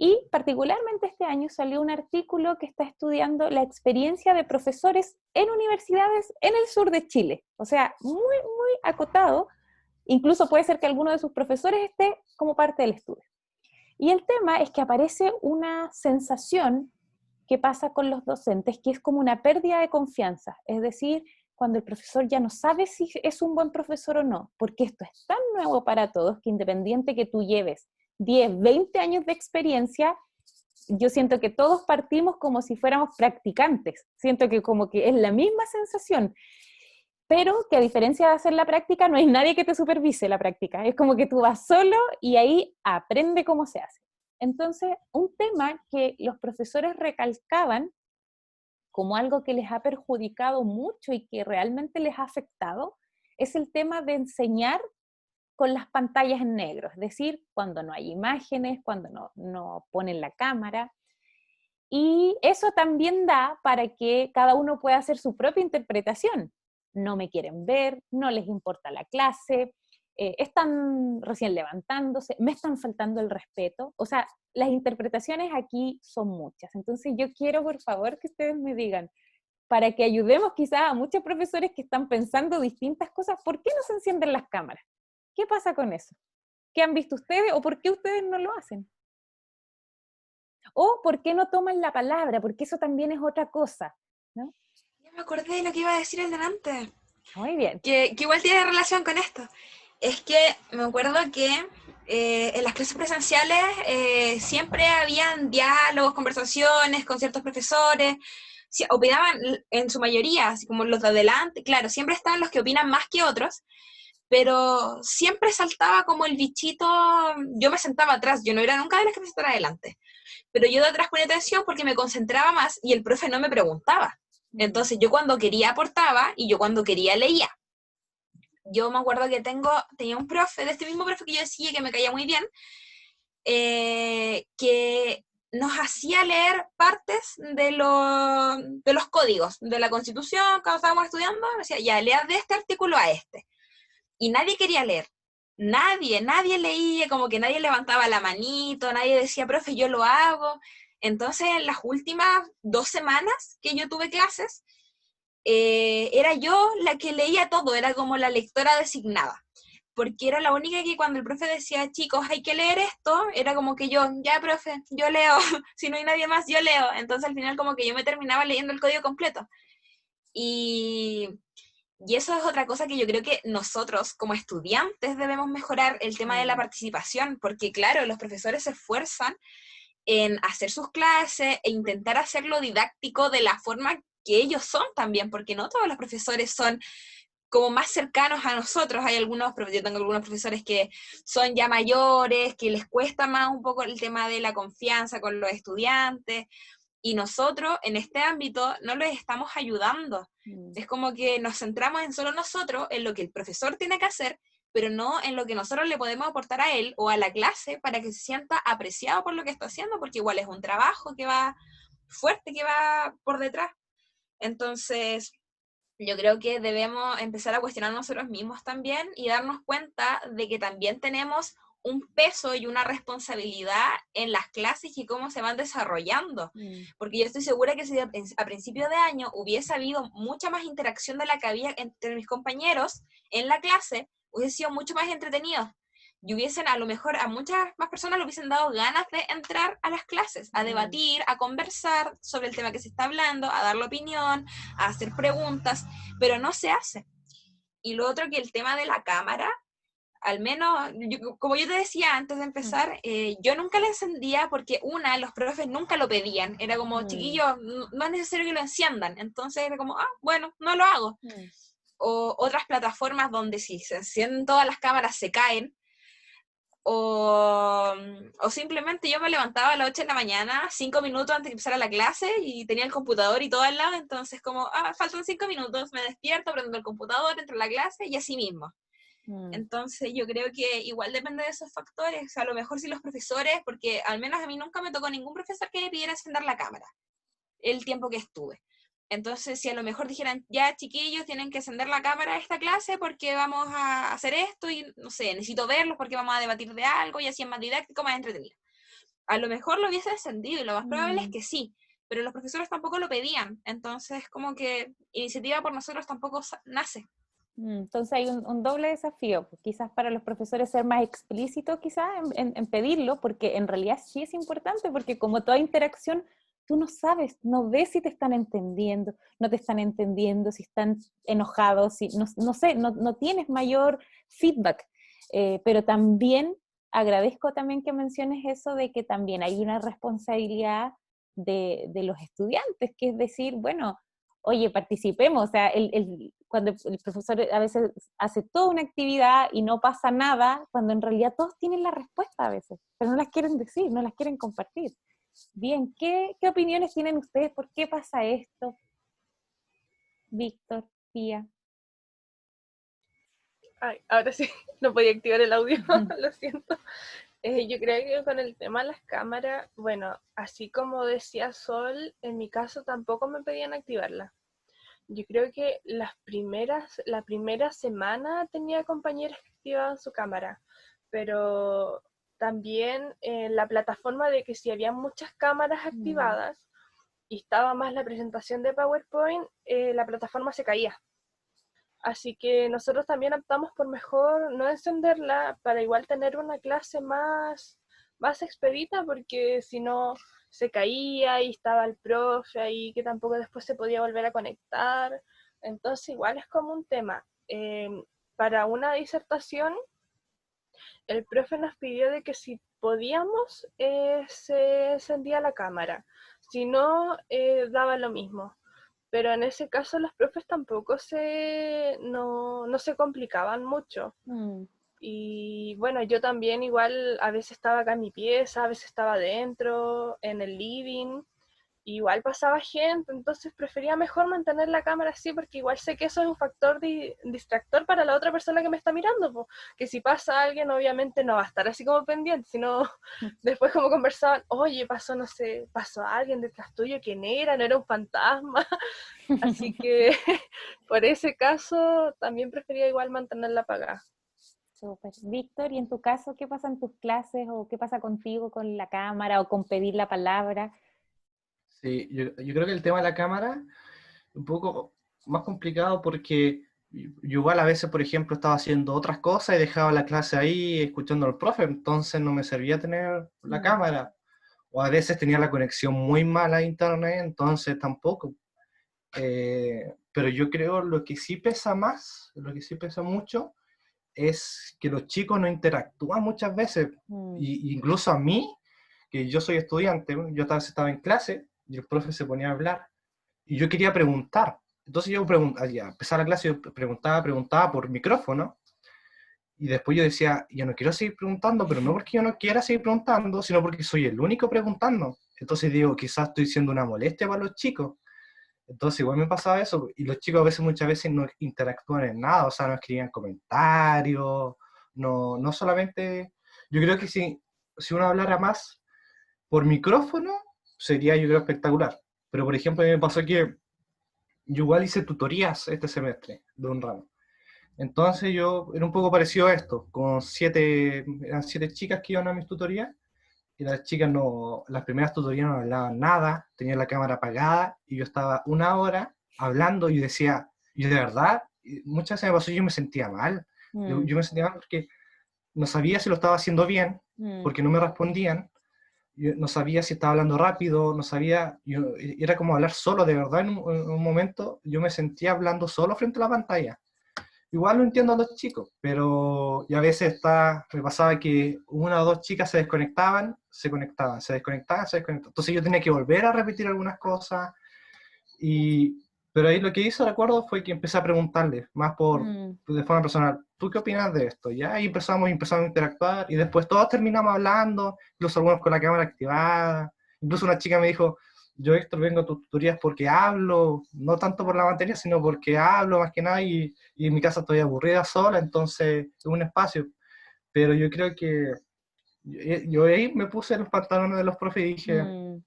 Y particularmente este año salió un artículo que está estudiando la experiencia de profesores en universidades en el sur de Chile. O sea, muy acotado. Incluso puede ser que alguno de sus profesores esté como parte del estudio. Y el tema es que aparece una sensación que pasa con los docentes, que es como una pérdida de confianza. Es decir, cuando el profesor ya no sabe si es un buen profesor o no, porque esto es tan nuevo para todos que independiente que tú lleves 10, 20 años de experiencia, yo siento que todos partimos como si fuéramos practicantes. Siento que como que es la misma sensación, pero que a diferencia de hacer la práctica, no hay nadie que te supervise la práctica. Es como que tú vas solo y ahí aprende cómo se hace. Entonces, un tema que los profesores recalcaban como algo que les ha perjudicado mucho y que realmente les ha afectado, es el tema de enseñar con las pantallas en negro, es decir, cuando no hay imágenes, cuando no ponen la cámara. Y eso también da para que cada uno pueda hacer su propia interpretación. No me quieren ver, no les importa la clase, están recién levantándose, me están faltando el respeto. O sea, las interpretaciones aquí son muchas. Entonces yo quiero, por favor, que ustedes me digan, para que ayudemos quizás a muchos profesores que están pensando distintas cosas, ¿por qué no se encienden las cámaras? ¿Qué pasa con eso? ¿Qué han visto ustedes o por qué ustedes no lo hacen? O por qué no toman la palabra, porque eso también es otra cosa, ¿no? Ya me acordé de lo que iba a decir el delante. Muy bien. Que igual tiene relación con esto. Es que me acuerdo que en las clases presenciales siempre habían diálogos, conversaciones con ciertos profesores, opinaban en su mayoría, así como los de adelante, claro, siempre estaban los que opinan más que otros, pero siempre saltaba como el bichito. Yo me sentaba atrás, yo no era nunca de las que me sentara adelante, pero yo de atrás ponía atención porque me concentraba más y el profe no me preguntaba. Entonces yo cuando quería aportaba y yo cuando quería leía. Yo me acuerdo que tenía un profe, de este mismo profe que yo decía que me caía muy bien, que nos hacía leer partes de los códigos de la Constitución cuando estábamos estudiando. Decía, ya, leas de este artículo a este. Y nadie quería leer. Nadie leía, como que nadie levantaba la manito, nadie decía, profe, yo lo hago. Entonces, en las últimas 2 semanas que yo tuve clases, era yo la que leía todo, era como la lectora designada, porque era la única que cuando el profe decía, chicos, hay que leer esto, era como que yo, ya, profe, yo leo, si no hay nadie más, yo leo. Entonces, al final, como que yo me terminaba leyendo el código completo. Y eso es otra cosa que yo creo que nosotros, como estudiantes, debemos mejorar, el tema de la participación, porque claro, los profesores se esfuerzan en hacer sus clases e intentar hacerlo didáctico de la forma que ellos son también, porque no todos los profesores son como más cercanos a nosotros. Hay algunos, yo tengo algunos profesores que son ya mayores, que les cuesta más un poco el tema de la confianza con los estudiantes, y nosotros en este ámbito no les estamos ayudando. Es como que nos centramos en solo nosotros, en lo que el profesor tiene que hacer, pero no en lo que nosotros le podemos aportar a él o a la clase para que se sienta apreciado por lo que está haciendo, porque igual es un trabajo que va fuerte, que va por detrás. Entonces, yo creo que debemos empezar a cuestionar nosotros mismos también y darnos cuenta de que también tenemos un peso y una responsabilidad en las clases y cómo se van desarrollando. Porque yo estoy segura que si a principio de año hubiese habido mucha más interacción de la que había entre mis compañeros en la clase, hubiese sido mucho más entretenido. Y hubiesen, a lo mejor, a muchas más personas le hubiesen dado ganas de entrar a las clases, a debatir, a conversar sobre el tema que se está hablando, a dar la opinión, a hacer preguntas, pero no se hace. Y lo otro, que el tema de la cámara, al menos, como yo te decía antes de empezar, yo nunca la encendía porque los profes nunca lo pedían. Era como, chiquillos, no es necesario que lo enciendan. Entonces era como, bueno, no lo hago. O otras plataformas donde si se encienden todas las cámaras se caen. O simplemente yo me levantaba a las 8 de la mañana, 5 minutos antes de empezar la clase, y tenía el computador y todo al lado. Entonces como, faltan 5 minutos, me despierto, prendo el computador, entro a la clase y así mismo. Entonces yo creo que igual depende de esos factores. O sea, a lo mejor si los profesores, porque al menos a mí nunca me tocó ningún profesor que me pidiera encender la cámara el tiempo que estuve. Entonces, si a lo mejor dijeran, ya chiquillos, tienen que encender la cámara de esta clase porque vamos a hacer esto y, no sé, necesito verlos porque vamos a debatir de algo y así es más didáctico, más entretenido. A lo mejor lo hubiese encendido y lo más probable es que sí, pero los profesores tampoco lo pedían. Entonces, como que iniciativa por nosotros tampoco nace. Entonces hay un doble desafío, pues, quizás para los profesores ser más explícitos quizás en pedirlo, porque en realidad sí es importante, porque como toda interacción, tú no sabes, no ves si te están entendiendo, no te están entendiendo, si están enojados, si, no sé, no tienes mayor feedback. Pero también agradezco también que menciones eso de que también hay una responsabilidad de los estudiantes, que es decir, bueno, oye, participemos. O sea, cuando el profesor a veces hace toda una actividad y no pasa nada, cuando en realidad todos tienen la respuesta a veces, pero no las quieren decir, no las quieren compartir. Bien, ¿qué opiniones tienen ustedes? ¿Por qué pasa esto? Víctor, Pía. Ay, ahora sí, no podía activar el audio, lo siento. Yo creo que con el tema de las cámaras, bueno, así como decía Sol, en mi caso tampoco me pedían activarla. Yo creo que la primera semana tenía compañeras que activaban su cámara, pero también la plataforma de que si había muchas cámaras activadas y estaba más la presentación de PowerPoint, la plataforma se caía. Así que nosotros también optamos por mejor no encenderla para igual tener una clase más expedita, porque si no se caía y estaba el profe ahí que tampoco después se podía volver a conectar. Entonces igual es como un tema. Para una disertación, el profe nos pidió de que si podíamos se encendía la cámara, si no daba lo mismo. Pero en ese caso los profes tampoco no se complicaban mucho. Y bueno, yo también igual a veces estaba acá en mi pieza, a veces estaba adentro, en el living, igual pasaba gente, entonces prefería mejor mantener la cámara así, porque igual sé que eso es un factor distractor para la otra persona que me está mirando, po. Que si pasa alguien, obviamente no va a estar así como pendiente, sino después como conversaban, oye, pasó, no sé, pasó alguien detrás tuyo, ¿quién era? ¿No era un fantasma? Así que por ese caso también prefería igual mantenerla apagada. Súper. Víctor, ¿y en tu caso qué pasa en tus clases o qué pasa contigo con la cámara o con pedir la palabra? Sí, yo creo que el tema de la cámara es un poco más complicado porque yo igual a veces, por ejemplo, estaba haciendo otras cosas y dejaba la clase ahí escuchando al profe, entonces no me servía tener la Mm, cámara. O a veces tenía la conexión muy mala a internet, entonces tampoco. Pero yo creo lo que sí pesa más, lo que sí pesa mucho, es que los chicos no interactúan muchas veces. mm, Y incluso a mí, que yo soy estudiante, yo estaba en clase y el profe se ponía a hablar y yo quería preguntar. Entonces yo preguntaba, ya empezar la clase, yo preguntaba por micrófono y después yo decía, ya no quiero seguir preguntando, pero no porque yo no quiera seguir preguntando, sino porque soy el único preguntando. Entonces digo, quizás estoy siendo una molestia para los chicos. Entonces igual me pasaba eso, y los chicos a veces, muchas veces no interactúan en nada, o sea, no escribían comentarios, no solamente, yo creo que si uno hablara más por micrófono, sería yo creo espectacular. Pero por ejemplo, a mí me pasó que yo igual hice tutorías este semestre de un ramo. Entonces yo, era un poco parecido a esto, eran 7 chicas que iban a mis tutorías, y las chicas no, las primeras tutorías no hablaban nada, tenían la cámara apagada, y yo estaba una hora hablando y decía, y de verdad, muchas veces me pasó, yo me sentía mal, mm, yo me sentía mal porque no sabía si lo estaba haciendo bien, mm, porque no me respondían, yo no sabía si estaba hablando rápido, no sabía, era como hablar solo, de verdad, en un momento yo me sentía hablando solo frente a la pantalla. Igual lo entiendo a los chicos, pero y a veces me pasaba que una o dos chicas se desconectaban, se conectaban, se desconectaban, se desconectaban. Entonces yo tenía que volver a repetir algunas cosas, pero ahí lo que hice, recuerdo, fue que empecé a preguntarles, más mm. de forma personal, ¿tú qué opinas de esto? Ya, y empezamos a interactuar, y después todos terminamos hablando, incluso algunos con la cámara activada. Incluso una chica me dijo, yo, Héctor, vengo a tus tutorías porque hablo, no tanto por la materia, sino porque hablo más que nada, y en mi casa estoy aburrida sola, entonces es un espacio. Pero yo creo que yo ahí me puse los pantalones de los profes y dije, Mm.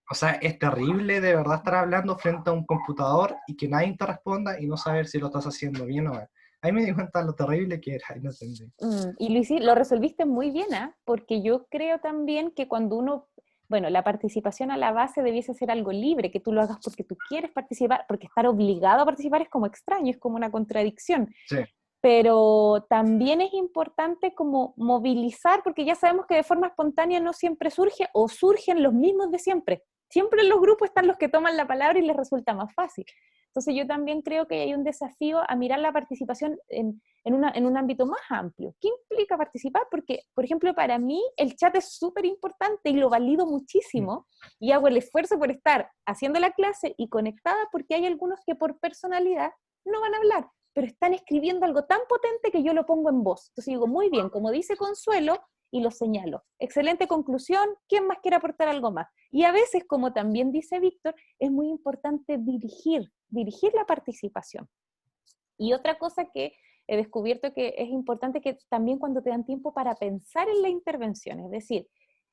o sea, es terrible de verdad estar hablando frente a un computador y que nadie te responda y no saber si lo estás haciendo bien o mal. Ahí me di cuenta de lo terrible que era y no entendí. Y lo resolviste muy bien, ¿ah? Porque yo creo también que cuando uno, bueno, la participación a la base debiese ser algo libre, que tú lo hagas porque tú quieres participar, porque estar obligado a participar es como extraño, es como una contradicción. Sí, Pero también es importante como movilizar, porque ya sabemos que de forma espontánea no siempre surge o surgen los mismos de siempre. Siempre en los grupos están los que toman la palabra y les resulta más fácil. Entonces yo también creo que hay un desafío a mirar la participación en un ámbito más amplio. ¿Qué implica participar? Porque, por ejemplo, para mí el chat es súper importante y lo valido muchísimo y hago el esfuerzo por estar haciendo la clase y conectada porque hay algunos que por personalidad no van a hablar, pero están escribiendo algo tan potente que yo lo pongo en voz. Entonces digo, muy bien, como dice Consuelo, y lo señalo. Excelente conclusión, ¿quién más quiere aportar algo más? Y a veces, como también dice Víctor, es muy importante dirigir la participación. Y otra cosa que he descubierto que es importante que también cuando te dan tiempo para pensar en la intervención, es decir,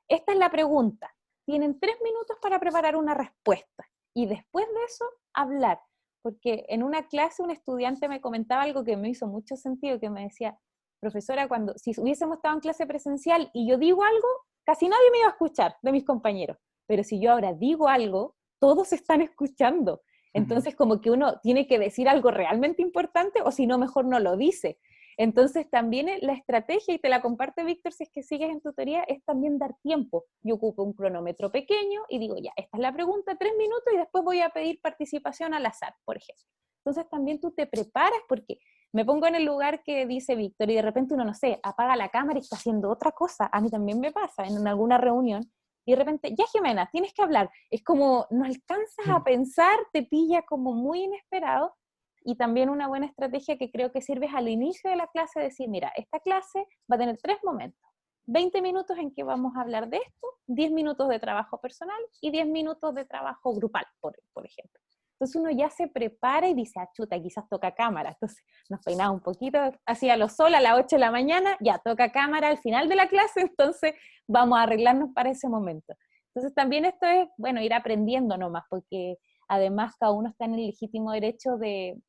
esta es la pregunta, tienen 3 minutos para preparar una respuesta y después de eso hablar, porque en una clase un estudiante me comentaba algo que me hizo mucho sentido, que me decía, profesora, si hubiésemos estado en clase presencial y yo digo algo, casi nadie me iba a escuchar de mis compañeros, pero si yo ahora digo algo, todos están escuchando. Entonces, como que uno tiene que decir algo realmente importante o si no, mejor no lo dice. Entonces, también la estrategia, y te la comparte Víctor si es que sigues en tutoría, es también dar tiempo. Yo ocupo un cronómetro pequeño y digo, ya, esta es la pregunta, 3 minutos y después voy a pedir participación al azar, por ejemplo. Entonces, también tú te preparas porque me pongo en el lugar que dice Víctor y de repente uno, no sé, apaga la cámara y está haciendo otra cosa. A mí también me pasa en alguna reunión y de repente, ya Jimena, tienes que hablar. Es como, no alcanzas a pensar, te pilla como muy inesperado. Y también una buena estrategia que creo que sirve al inicio de la clase, decir, mira, esta clase va a tener 3 momentos. 20 minutos en que vamos a hablar de esto, 10 minutos de trabajo personal y 10 minutos de trabajo grupal, por ejemplo. Entonces uno ya se prepara y dice, ah, chuta, quizás toca cámara. Entonces nos peinamos un poquito, hacía lo sol a las 8 de la mañana, ya toca cámara al final de la clase, entonces vamos a arreglarnos para ese momento. Entonces también esto es, bueno, ir aprendiendo nomás, porque además cada uno está en el legítimo derecho de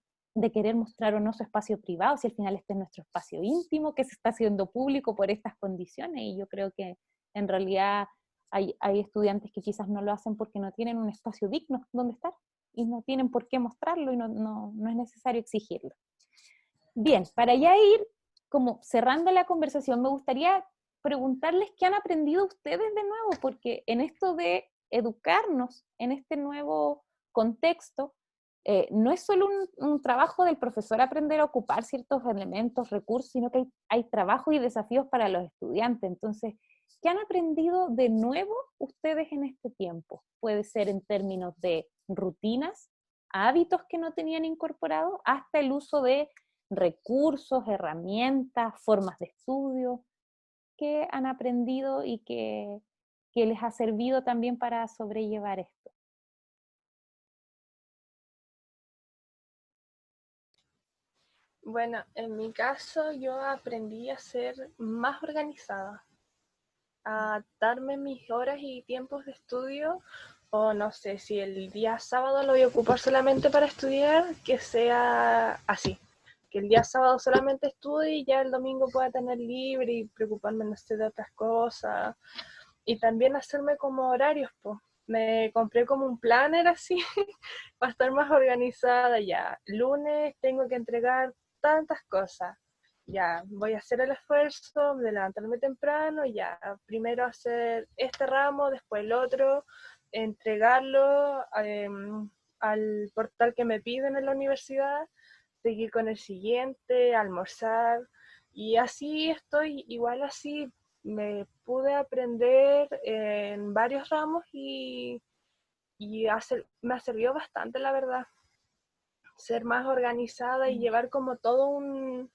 querer mostrar o no su espacio privado, si al final este es nuestro espacio íntimo, que se está haciendo público por estas condiciones, y yo creo que en realidad hay estudiantes que quizás no lo hacen porque no tienen un espacio digno donde estar, y no tienen por qué mostrarlo, y no es necesario exigirlo. Bien, para ya ir como cerrando la conversación, me gustaría preguntarles qué han aprendido ustedes de nuevo, porque en esto de educarnos en este nuevo contexto, no es solo un trabajo del profesor aprender a ocupar ciertos elementos, recursos, sino que hay trabajos y desafíos para los estudiantes. Entonces, ¿qué han aprendido de nuevo ustedes en este tiempo? Puede ser en términos de rutinas, hábitos que no tenían incorporados, hasta el uso de recursos, herramientas, formas de estudio. ¿Qué han aprendido y que les ha servido también para sobrellevar esto? Bueno, en mi caso yo aprendí a ser más organizada, a darme mis horas y tiempos de estudio, o no sé, si el día sábado lo voy a ocupar solamente para estudiar, que sea así, que el día sábado solamente estudie y ya el domingo pueda tener libre y preocuparme, no sé, de otras cosas, y también hacerme como horarios, pues. Me compré como un planner así, para estar más organizada ya. Lunes tengo que entregar tantas cosas. Ya, voy a hacer el esfuerzo de levantarme temprano, ya, primero hacer este ramo, después el otro, entregarlo al portal que me piden en la universidad, seguir con el siguiente, almorzar, y así estoy, igual así me pude aprender en varios ramos me ha servido bastante, la verdad, ser más organizada y llevar como todo un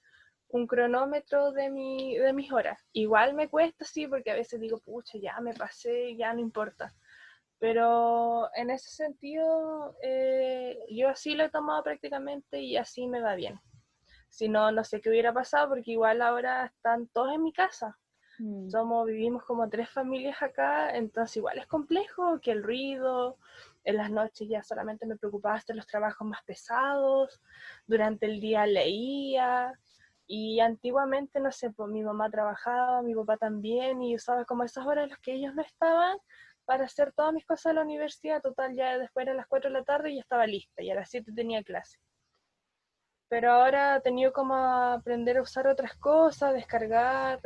cronómetro de mis horas. Igual me cuesta, sí, porque a veces digo, pucha, ya me pasé, ya no importa. Pero en ese sentido, yo así lo he tomado prácticamente y así me va bien. Si no, no sé qué hubiera pasado, porque igual ahora están todos en mi casa. Vivimos como 3 familias acá, entonces igual es complejo que el ruido, en las noches ya solamente me preocupaba hacer los trabajos más pesados, durante el día leía, y antiguamente, no sé, pues mi mamá trabajaba, mi papá también, y usaba como esas horas en las que ellos no estaban para hacer todas mis cosas de la universidad. Total, ya después eran las 4 de la tarde y ya estaba lista, y a las 7 tenía clase. Pero ahora he tenido como aprender a usar otras cosas, descargar,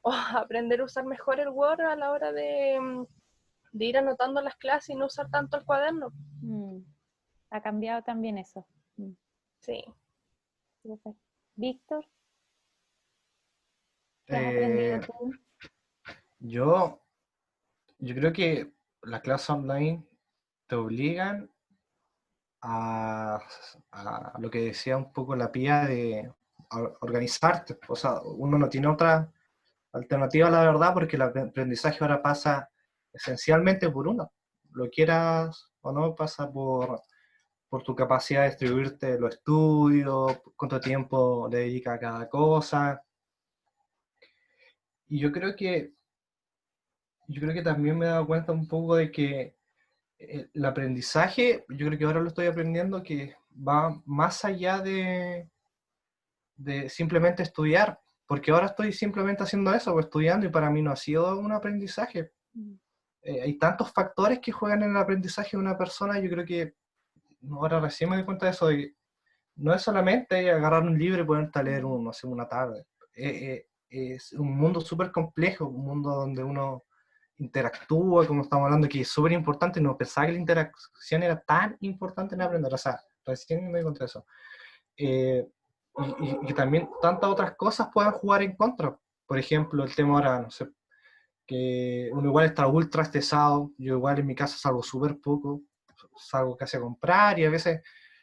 o aprender a usar mejor el Word a la hora de ir anotando las clases y no usar tanto el cuaderno. Ha cambiado también eso. Sí. Víctor, ¿qué has aprendido tú? Yo creo que las clases online te obligan a lo que decía un poco la Pía de organizarte. O sea, uno no tiene otra alternativa, la verdad, porque el aprendizaje ahora pasa esencialmente por uno. Lo quieras o no, pasa por tu capacidad de distribuirte los estudios, cuánto tiempo le dedica a cada cosa. Y yo creo que también me he dado cuenta un poco de que el aprendizaje, yo creo que ahora lo estoy aprendiendo, que va más allá de simplemente estudiar, porque ahora estoy simplemente haciendo eso, estudiando, y para mí no ha sido un aprendizaje. Hay tantos factores que juegan en el aprendizaje de una persona. Yo creo que ahora recién me doy cuenta de eso, de no es solamente agarrar un libro y ponerte a leer no sé, una tarde. Es un mundo súper complejo, un mundo donde uno interactúa, como estamos hablando, que es súper importante. No pensaba que la interacción era tan importante en aprender, o sea, recién me doy cuenta de eso. Y que también tantas otras cosas puedan jugar en contra. Por ejemplo, el tema ahora, no sé, que uno igual está ultra estresado. Yo igual en mi casa salgo súper poco, salgo casi a comprar, y a veces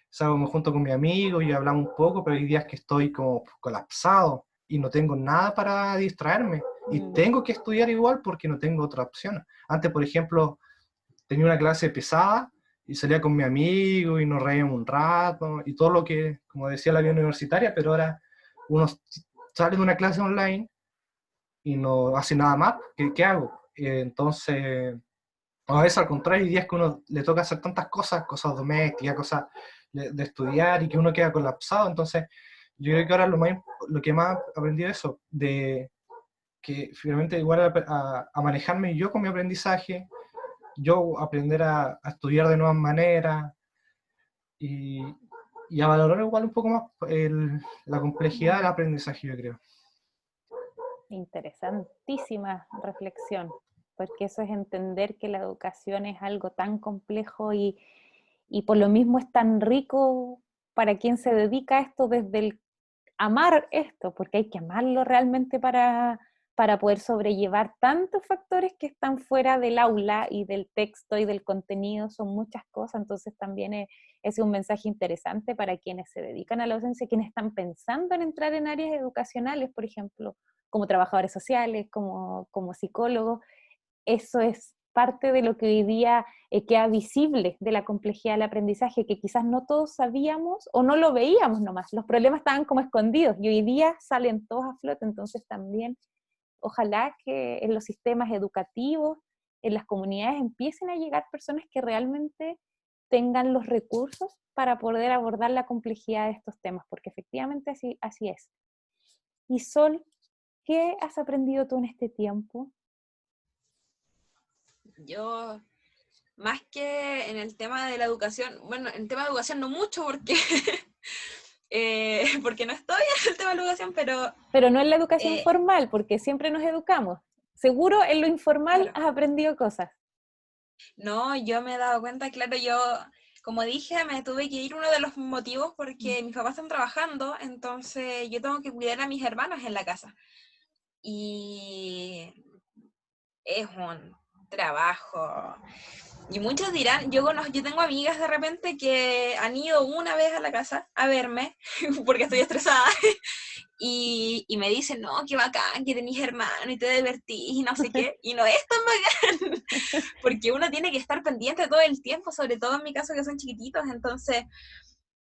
salgo junto con mi amigo y hablamos un poco, pero hay días que estoy como colapsado. y no tengo nada para distraerme. Y tengo que estudiar igual porque no tengo otra opción. Antes, por ejemplo, tenía una clase pesada y salía con mi amigo y nos reíamos un rato y todo lo que, como decía la vida universitaria, pero ahora uno sale de una clase online y no hace nada más. ¿Qué hago? Entonces, a veces al contrario, hay días que uno le toca hacer tantas cosas, cosas domésticas, cosas de estudiar y que uno queda colapsado. Entonces, yo creo que ahora lo que más aprendí es eso, de que finalmente igual a manejarme yo con mi aprendizaje, yo aprender a estudiar de nuevas maneras y, y a valorar igual un poco más la complejidad del aprendizaje, yo creo. Interesantísima reflexión, porque eso es entender que la educación es algo tan complejo y por lo mismo es tan rico para quien se dedica a esto desde el amar esto, porque hay que amarlo realmente para poder sobrellevar tantos factores que están fuera del aula y del texto y del contenido, son muchas cosas, entonces también es un mensaje interesante para quienes se dedican a la docencia, quienes están pensando en entrar en áreas educacionales, por ejemplo, como trabajadores sociales, como psicólogos. Eso es parte de lo que hoy día queda visible de la complejidad del aprendizaje, que quizás no todos sabíamos o no lo veíamos nomás. Los problemas estaban como escondidos y hoy día salen todos a flote, entonces también ojalá que en los sistemas educativos, en las comunidades, empiecen a llegar personas que realmente tengan los recursos para poder abordar la complejidad de estos temas, porque efectivamente así es. Y Sol, ¿qué has aprendido tú en este tiempo? Yo, más que en el tema de la educación, bueno, en el tema de educación no mucho porque, porque no estoy en el tema de la educación, pero... Pero no en la educación formal, porque siempre nos educamos. Seguro en lo informal claro. has aprendido cosas. No, yo me he dado cuenta, claro, yo, como dije, me tuve que ir uno de los motivos porque mis papás están trabajando, entonces yo tengo que cuidar a mis hermanos en la casa. Y es un trabajo. Y muchos dirán, yo tengo amigas de repente que han ido una vez a la casa a verme porque estoy estresada y me dicen, no, qué bacán, que tenés hermano y te divertís y no sé qué, y no es tan bacán, porque uno tiene que estar pendiente todo el tiempo, sobre todo en mi caso que son chiquititos, entonces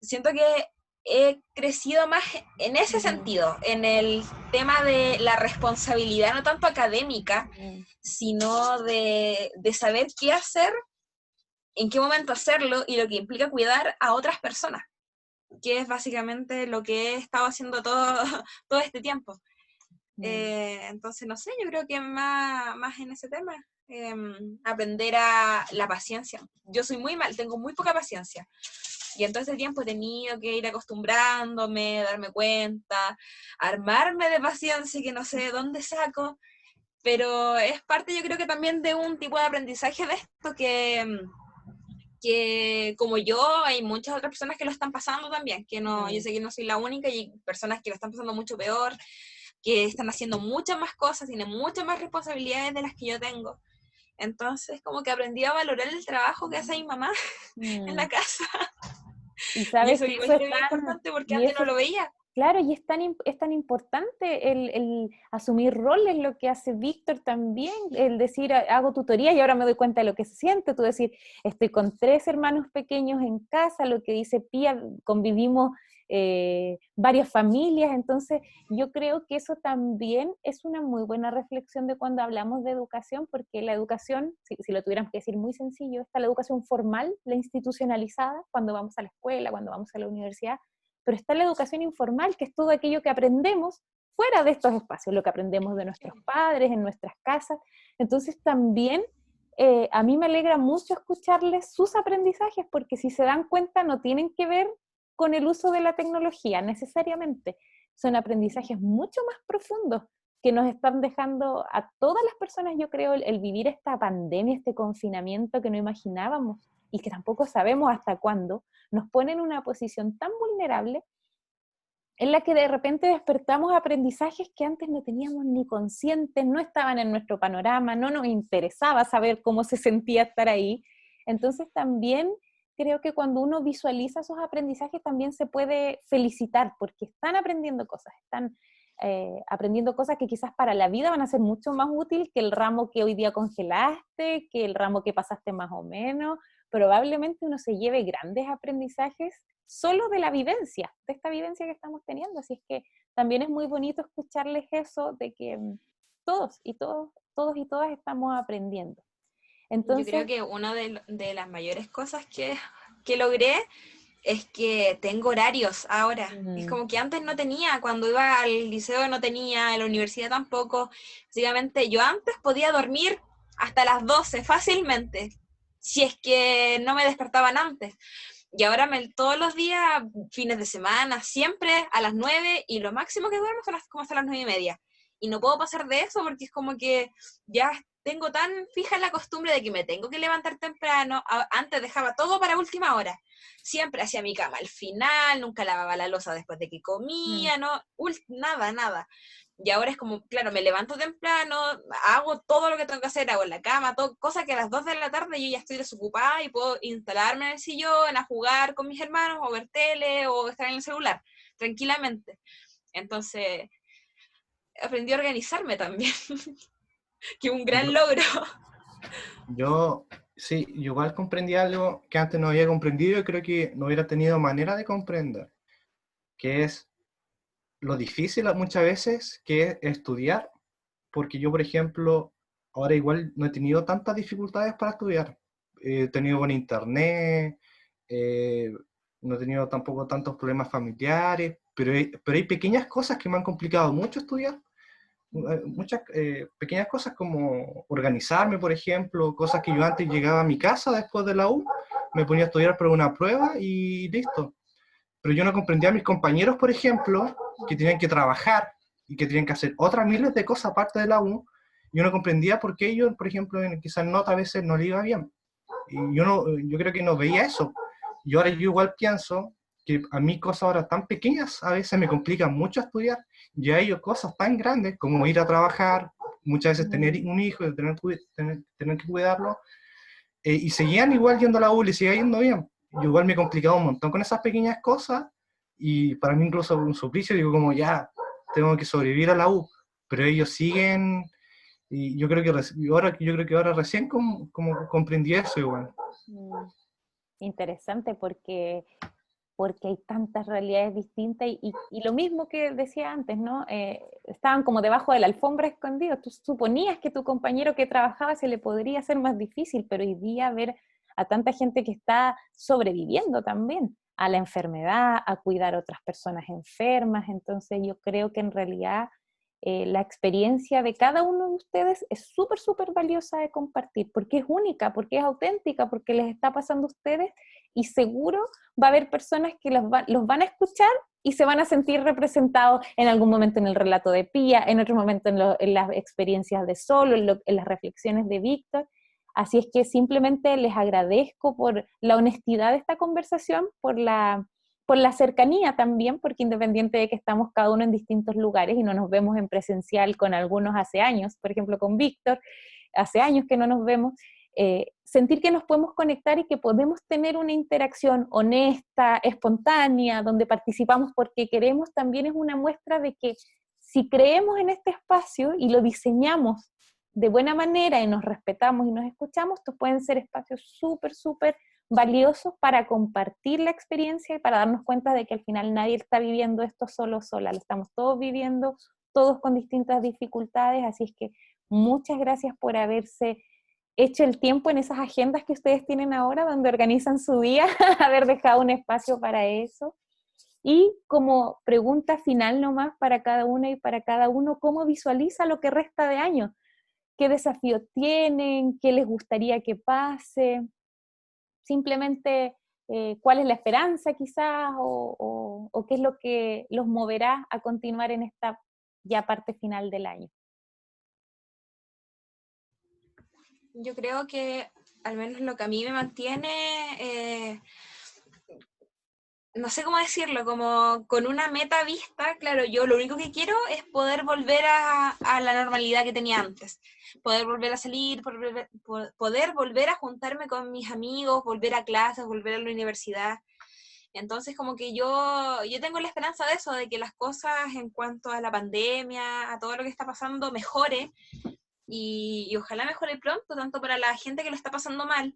siento que he crecido más en ese sentido, en el tema de la responsabilidad, no tanto académica, sino de saber qué hacer, en qué momento hacerlo y lo que implica cuidar a otras personas, que es básicamente lo que he estado haciendo todo este tiempo. Entonces, no sé, yo creo que más en ese tema, aprender a la paciencia. Yo soy muy mal, tengo muy poca paciencia. Y en todo este tiempo he tenido que ir acostumbrándome, darme cuenta, armarme de paciencia que no sé de dónde saco, pero es parte yo creo que también de un tipo de aprendizaje de esto que como yo, hay muchas otras personas que lo están pasando también, que no, yo sé que no soy la única y hay personas que lo están pasando mucho peor, que están haciendo muchas más cosas, tienen muchas más responsabilidades de las que yo tengo. Entonces, como que aprendí a valorar el trabajo que hace mi mamá en la casa. Y sabes eso que igual eso es es bien tan, importante porque y antes eso, no lo veía. claro, y es tan importante el asumir roles, lo que hace Víctor también, el decir, hago tutoría y ahora me doy cuenta de lo que se siente, tú decir, estoy con 3 hermanos pequeños en casa, lo que dice Pía, convivimos varias familias, entonces yo creo que eso también es una muy buena reflexión de cuando hablamos de educación, porque la educación, si lo tuviéramos que decir muy sencillo, está la educación formal, la institucionalizada, cuando vamos a la escuela, cuando vamos a la universidad, pero está la educación informal, que es todo aquello que aprendemos fuera de estos espacios, lo que aprendemos de nuestros padres, en nuestras casas. Entonces también a mí me alegra mucho escucharles sus aprendizajes, porque si se dan cuenta no tienen que ver con el uso de la tecnología necesariamente, son aprendizajes mucho más profundos que nos están dejando a todas las personas, yo creo, el vivir esta pandemia, este confinamiento que no imaginábamos y que tampoco sabemos hasta cuándo, nos pone en una posición tan vulnerable en la que de repente despertamos aprendizajes que antes no teníamos ni conscientes, no estaban en nuestro panorama, no nos interesaba saber cómo se sentía estar ahí. Entonces también creo que cuando uno visualiza esos aprendizajes también se puede felicitar porque están aprendiendo cosas, están aprendiendo cosas que quizás para la vida van a ser mucho más útiles que el ramo que hoy día congelaste, que el ramo que pasaste más o menos. Probablemente uno se lleve grandes aprendizajes solo de la vivencia, de esta vivencia que estamos teniendo. Así es que también es muy bonito escucharles eso de que todos y todas estamos aprendiendo. Entonces, yo creo que una de las mayores cosas que logré es que tengo horarios ahora. Es como que antes no tenía, cuando iba al liceo no tenía, en la universidad tampoco. Básicamente yo antes podía dormir hasta las 12 fácilmente, si es que no me despertaban antes. Y ahora todos los días, fines de semana, siempre a las 9, y lo máximo que duermo son como hasta las 9:30. Y no puedo pasar de eso porque es como que ya tengo tan fija la costumbre de que me tengo que levantar temprano. Antes dejaba todo para última hora. Siempre hacía mi cama al final, nunca lavaba la loza después de que comía, nada. Y ahora es como, claro, me levanto temprano, hago todo lo que tengo que hacer, hago en la cama, cosa que a las 2 de la tarde yo ya estoy desocupada y puedo instalarme en el sillón a jugar con mis hermanos, o ver tele, o estar en el celular, tranquilamente. Entonces, aprendí a organizarme también, que es un gran logro. Sí, yo igual comprendí algo que antes no había comprendido y creo que no hubiera tenido manera de comprender, que es lo difícil muchas veces que es estudiar, porque yo, por ejemplo, ahora igual no he tenido tantas dificultades para estudiar. He tenido buen internet, no he tenido tampoco tantos problemas familiares, pero hay pequeñas cosas que me han complicado mucho estudiar. Muchas pequeñas cosas como organizarme, por ejemplo, cosas que yo antes llegaba a mi casa después de la U, me ponía a estudiar para una prueba y listo. Pero yo no comprendía a mis compañeros, por ejemplo, que tenían que trabajar y que tenían que hacer otras miles de cosas aparte de la U. Yo no comprendía por qué ellos, por ejemplo, quizás nota a veces no le iba bien. Y yo creo que no veía eso. Y ahora yo igual pienso que a mí cosas ahora tan pequeñas a veces me complican mucho estudiar, y a ellos cosas tan grandes como ir a trabajar, muchas veces tener un hijo y tener que cuidarlo, y seguían igual yendo a la U y seguía yendo bien. Yo igual me he complicado un montón con esas pequeñas cosas, y para mí incluso un suplicio, digo como ya, tengo que sobrevivir a la U, pero ellos siguen, y yo creo que ahora recién como comprendí eso igual. Interesante porque hay tantas realidades distintas y lo mismo que decía antes, ¿no? Estaban como debajo de la alfombra escondidos. Tú suponías que tu compañero que trabajaba se le podría hacer más difícil, pero hoy día ver a tanta gente que está sobreviviendo también a la enfermedad, a cuidar a otras personas enfermas. Entonces yo creo que en realidad la experiencia de cada uno de ustedes es súper, súper valiosa de compartir, porque es única, porque es auténtica, porque les está pasando a ustedes, y seguro va a haber personas que los van a escuchar y se van a sentir representados en algún momento en el relato de Pía, en otro momento en las experiencias de Solo, en las reflexiones de Víctor. Así es que simplemente les agradezco por la honestidad de esta conversación, por la cercanía también, porque independiente de que estamos cada uno en distintos lugares y no nos vemos en presencial con algunos hace años, por ejemplo con Víctor, hace años que no nos vemos, sentir que nos podemos conectar y que podemos tener una interacción honesta, espontánea, donde participamos porque queremos, también es una muestra de que si creemos en este espacio y lo diseñamos de buena manera y nos respetamos y nos escuchamos, estos pueden ser espacios súper, súper valiosos para compartir la experiencia y para darnos cuenta de que al final nadie está viviendo esto solo o sola, lo estamos todos viviendo, todos con distintas dificultades, así es que muchas gracias por haberse hecho el tiempo en esas agendas que ustedes tienen ahora, donde organizan su día, haber dejado un espacio para eso. Y como pregunta final nomás para cada una y para cada uno, ¿cómo visualiza lo que resta de año? ¿Qué desafíos tienen? ¿Qué les gustaría que pase? Simplemente, ¿cuál es la esperanza quizás? ¿O qué es lo que los moverá a continuar en esta ya parte final del año? Yo creo que al menos lo que a mí me mantiene, no sé cómo decirlo, como con una meta vista. Claro, yo lo único que quiero es poder volver a la normalidad que tenía antes, poder volver a salir, poder volver a juntarme con mis amigos, volver a clases, volver a la universidad. Entonces, como que yo tengo la esperanza de eso, de que las cosas en cuanto a la pandemia, a todo lo que está pasando, mejore, y ojalá mejore pronto, tanto para la gente que lo está pasando mal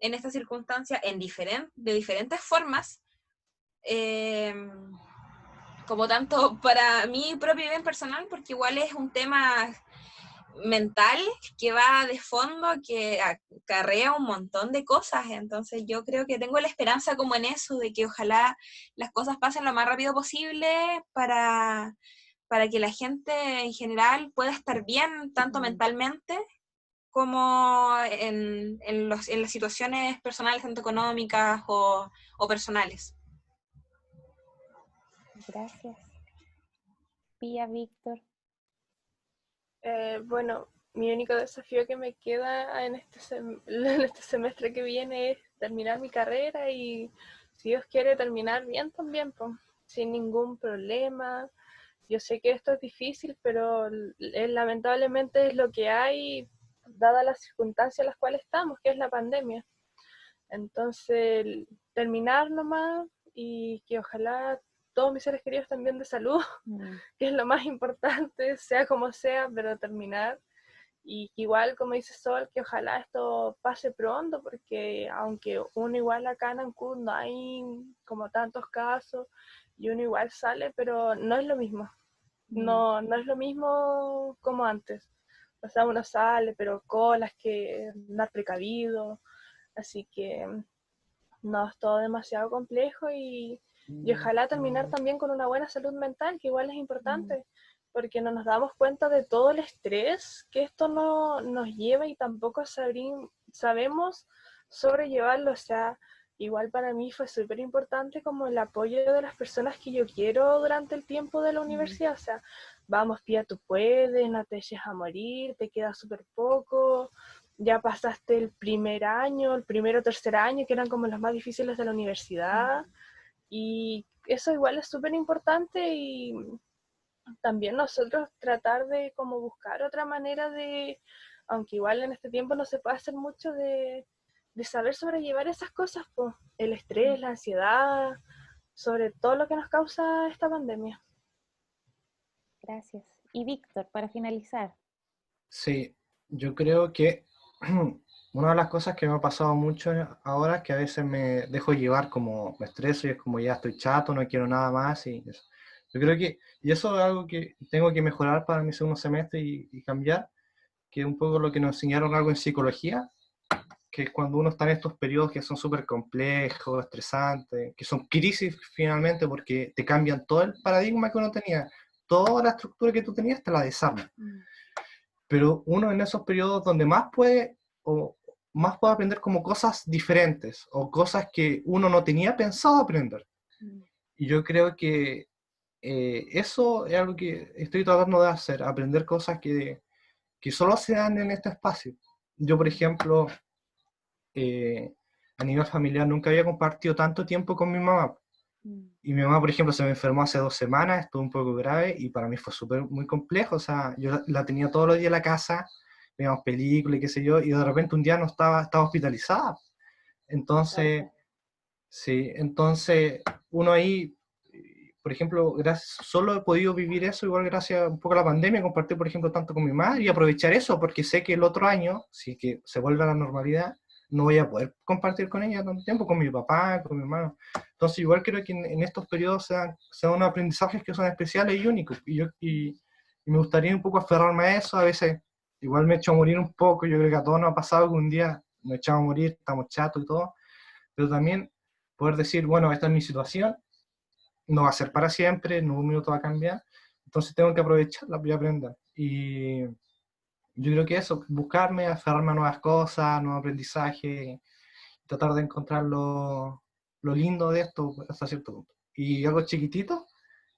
en esta circunstancia, de diferentes formas, eh, como tanto para mi propio bien personal, porque igual es un tema mental que va de fondo, que acarrea un montón de cosas. Entonces yo creo que tengo la esperanza como en eso, de que ojalá las cosas pasen lo más rápido posible para que la gente en general pueda estar bien, tanto mentalmente como en las situaciones personales, tanto económicas o personales. Gracias. Pía, Víctor. Bueno, mi único desafío que me queda en en este semestre que viene es terminar mi carrera y, si Dios quiere, terminar bien también, pues, sin ningún problema. Yo sé que esto es difícil, pero lamentablemente es lo que hay, dadas las circunstancias en las cuales estamos, que es la pandemia. Entonces, terminar nomás y que ojalá todos mis seres queridos también de salud, que es lo más importante, sea como sea, pero terminar. Y que igual, como dice Sol, que ojalá esto pase pronto, porque aunque uno igual acá en Ancud no hay como tantos casos, y uno igual sale, pero no es lo mismo. No, no es lo mismo como antes. O sea, uno sale, pero colas que andar precavido. Así que no, es todo demasiado complejo y ojalá terminar también con una buena salud mental, que igual es importante, porque no nos damos cuenta de todo el estrés que esto no, nos lleva y tampoco sabemos sobrellevarlo. O sea, igual para mí fue súper importante como el apoyo de las personas que yo quiero durante el tiempo de la universidad. O sea, vamos, Pía, tú puedes, no te eches a morir, te queda súper poco, ya pasaste el primer año, el primero o tercer año, que eran como los más difíciles de la universidad, y eso igual es súper importante. Y también nosotros tratar de como buscar otra manera de, aunque igual en este tiempo no se puede hacer mucho, de saber sobrellevar esas cosas, pues, el estrés, la ansiedad, sobre todo lo que nos causa esta pandemia. Gracias. Y Víctor, para finalizar. Sí, yo creo que una de las cosas que me ha pasado mucho ahora es que a veces me dejo llevar, como me estreso y es como ya estoy chato, no quiero nada más y eso. Yo creo que, y eso es algo que tengo que mejorar para mi segundo semestre y cambiar, que es un poco lo que nos enseñaron algo en psicología, que es cuando uno está en estos periodos que son súper complejos, estresantes, que son crisis finalmente porque te cambian todo el paradigma que uno tenía, toda la estructura que tú tenías te la desarman. Pero uno en esos periodos donde más puede o más puede aprender como cosas diferentes o cosas que uno no tenía pensado aprender. Y yo creo que eso es algo que estoy tratando de hacer, aprender cosas que solo se dan en este espacio. Yo, por ejemplo, a nivel familiar nunca había compartido tanto tiempo con mi mamá. Y mi mamá, por ejemplo, se me enfermó hace 2 semanas, estuvo un poco grave y para mí fue muy complejo. O sea, yo la tenía todos los días en la casa, veíamos películas y qué sé yo, y de repente un día no estaba hospitalizada. Entonces, sí, entonces uno ahí, por ejemplo, solo he podido vivir eso igual gracias un poco a la pandemia, compartir, por ejemplo, tanto con mi madre y aprovechar eso, porque sé que el otro año, si que se vuelve a la normalidad, no voy a poder compartir con ella tanto tiempo, con mi papá, con mi hermano. Entonces, igual creo que en estos periodos sean unos aprendizajes que son especiales y únicos. Y me gustaría un poco aferrarme a eso. A veces, igual me echo a morir un poco. Yo creo que a todos nos ha pasado que un día nos echamos a morir, estamos chatos y todo. Pero también poder decir, bueno, esta es mi situación, no va a ser para siempre, en un minuto va a cambiar. Entonces tengo que aprovecharla y aprender. Y yo creo que eso, buscarme, aferrarme a nuevas cosas, nuevos aprendizajes, tratar de encontrar lo lindo de esto hasta cierto punto. Y algo chiquitito,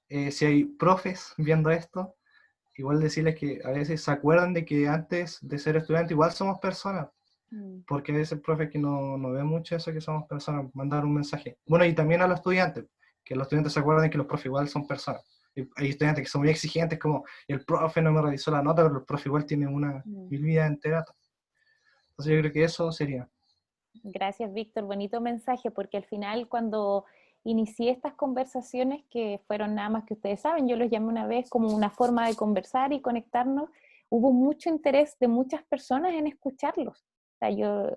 si hay profes viendo esto, igual decirles que a veces se acuerdan de que antes de ser estudiante igual somos personas, porque a veces profes que no ven mucho eso, que somos personas, mandar un mensaje. Bueno, y también a los estudiantes, que los estudiantes se acuerdan que los profes igual son personas. Hay estudiantes que son muy exigentes, como el profe no me revisó la nota, pero el profe igual tiene una vida entera. Entonces yo creo que eso sería. Gracias, Víctor. Bonito mensaje, porque al final cuando inicié estas conversaciones que fueron nada más que ustedes saben, yo los llamé una vez como una forma de conversar y conectarnos. Hubo mucho interés de muchas personas en escucharlos. O sea, yo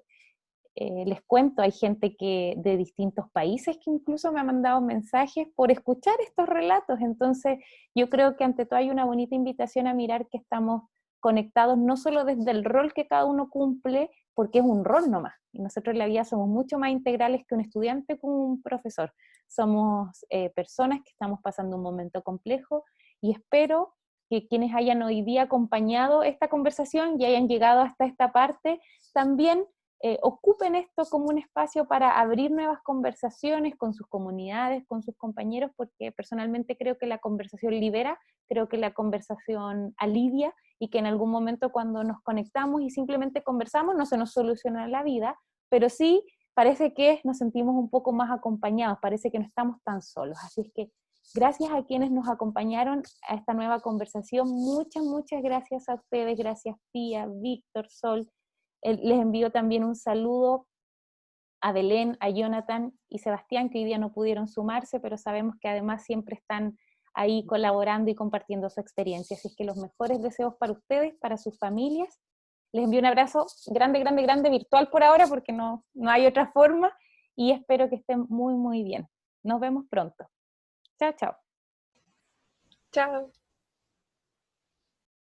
les cuento, hay gente de distintos países que incluso me ha mandado mensajes por escuchar estos relatos. Entonces, yo creo que ante todo hay una bonita invitación a mirar que estamos conectados no solo desde el rol que cada uno cumple, porque es un rol nomás. Y nosotros en la vida somos mucho más integrales que un estudiante con un profesor. Somos personas que estamos pasando un momento complejo y espero que quienes hayan hoy día acompañado esta conversación y hayan llegado hasta esta parte, también ocupen esto como un espacio para abrir nuevas conversaciones con sus comunidades, con sus compañeros, porque personalmente creo que la conversación libera, creo que la conversación alivia, y que en algún momento cuando nos conectamos y simplemente conversamos no se nos soluciona la vida, pero sí parece que nos sentimos un poco más acompañados, parece que no estamos tan solos. Así es que gracias a quienes nos acompañaron a esta nueva conversación, muchas gracias a ustedes, gracias Pía, Víctor, Sol. Les envío también un saludo a Belén, a Jonathan y Sebastián, que hoy día no pudieron sumarse, pero sabemos que además siempre están ahí colaborando y compartiendo su experiencia. Así es que los mejores deseos para ustedes, para sus familias. Les envío un abrazo grande, virtual por ahora, porque no hay otra forma, y espero que estén muy bien. Nos vemos pronto. Chao. Chao.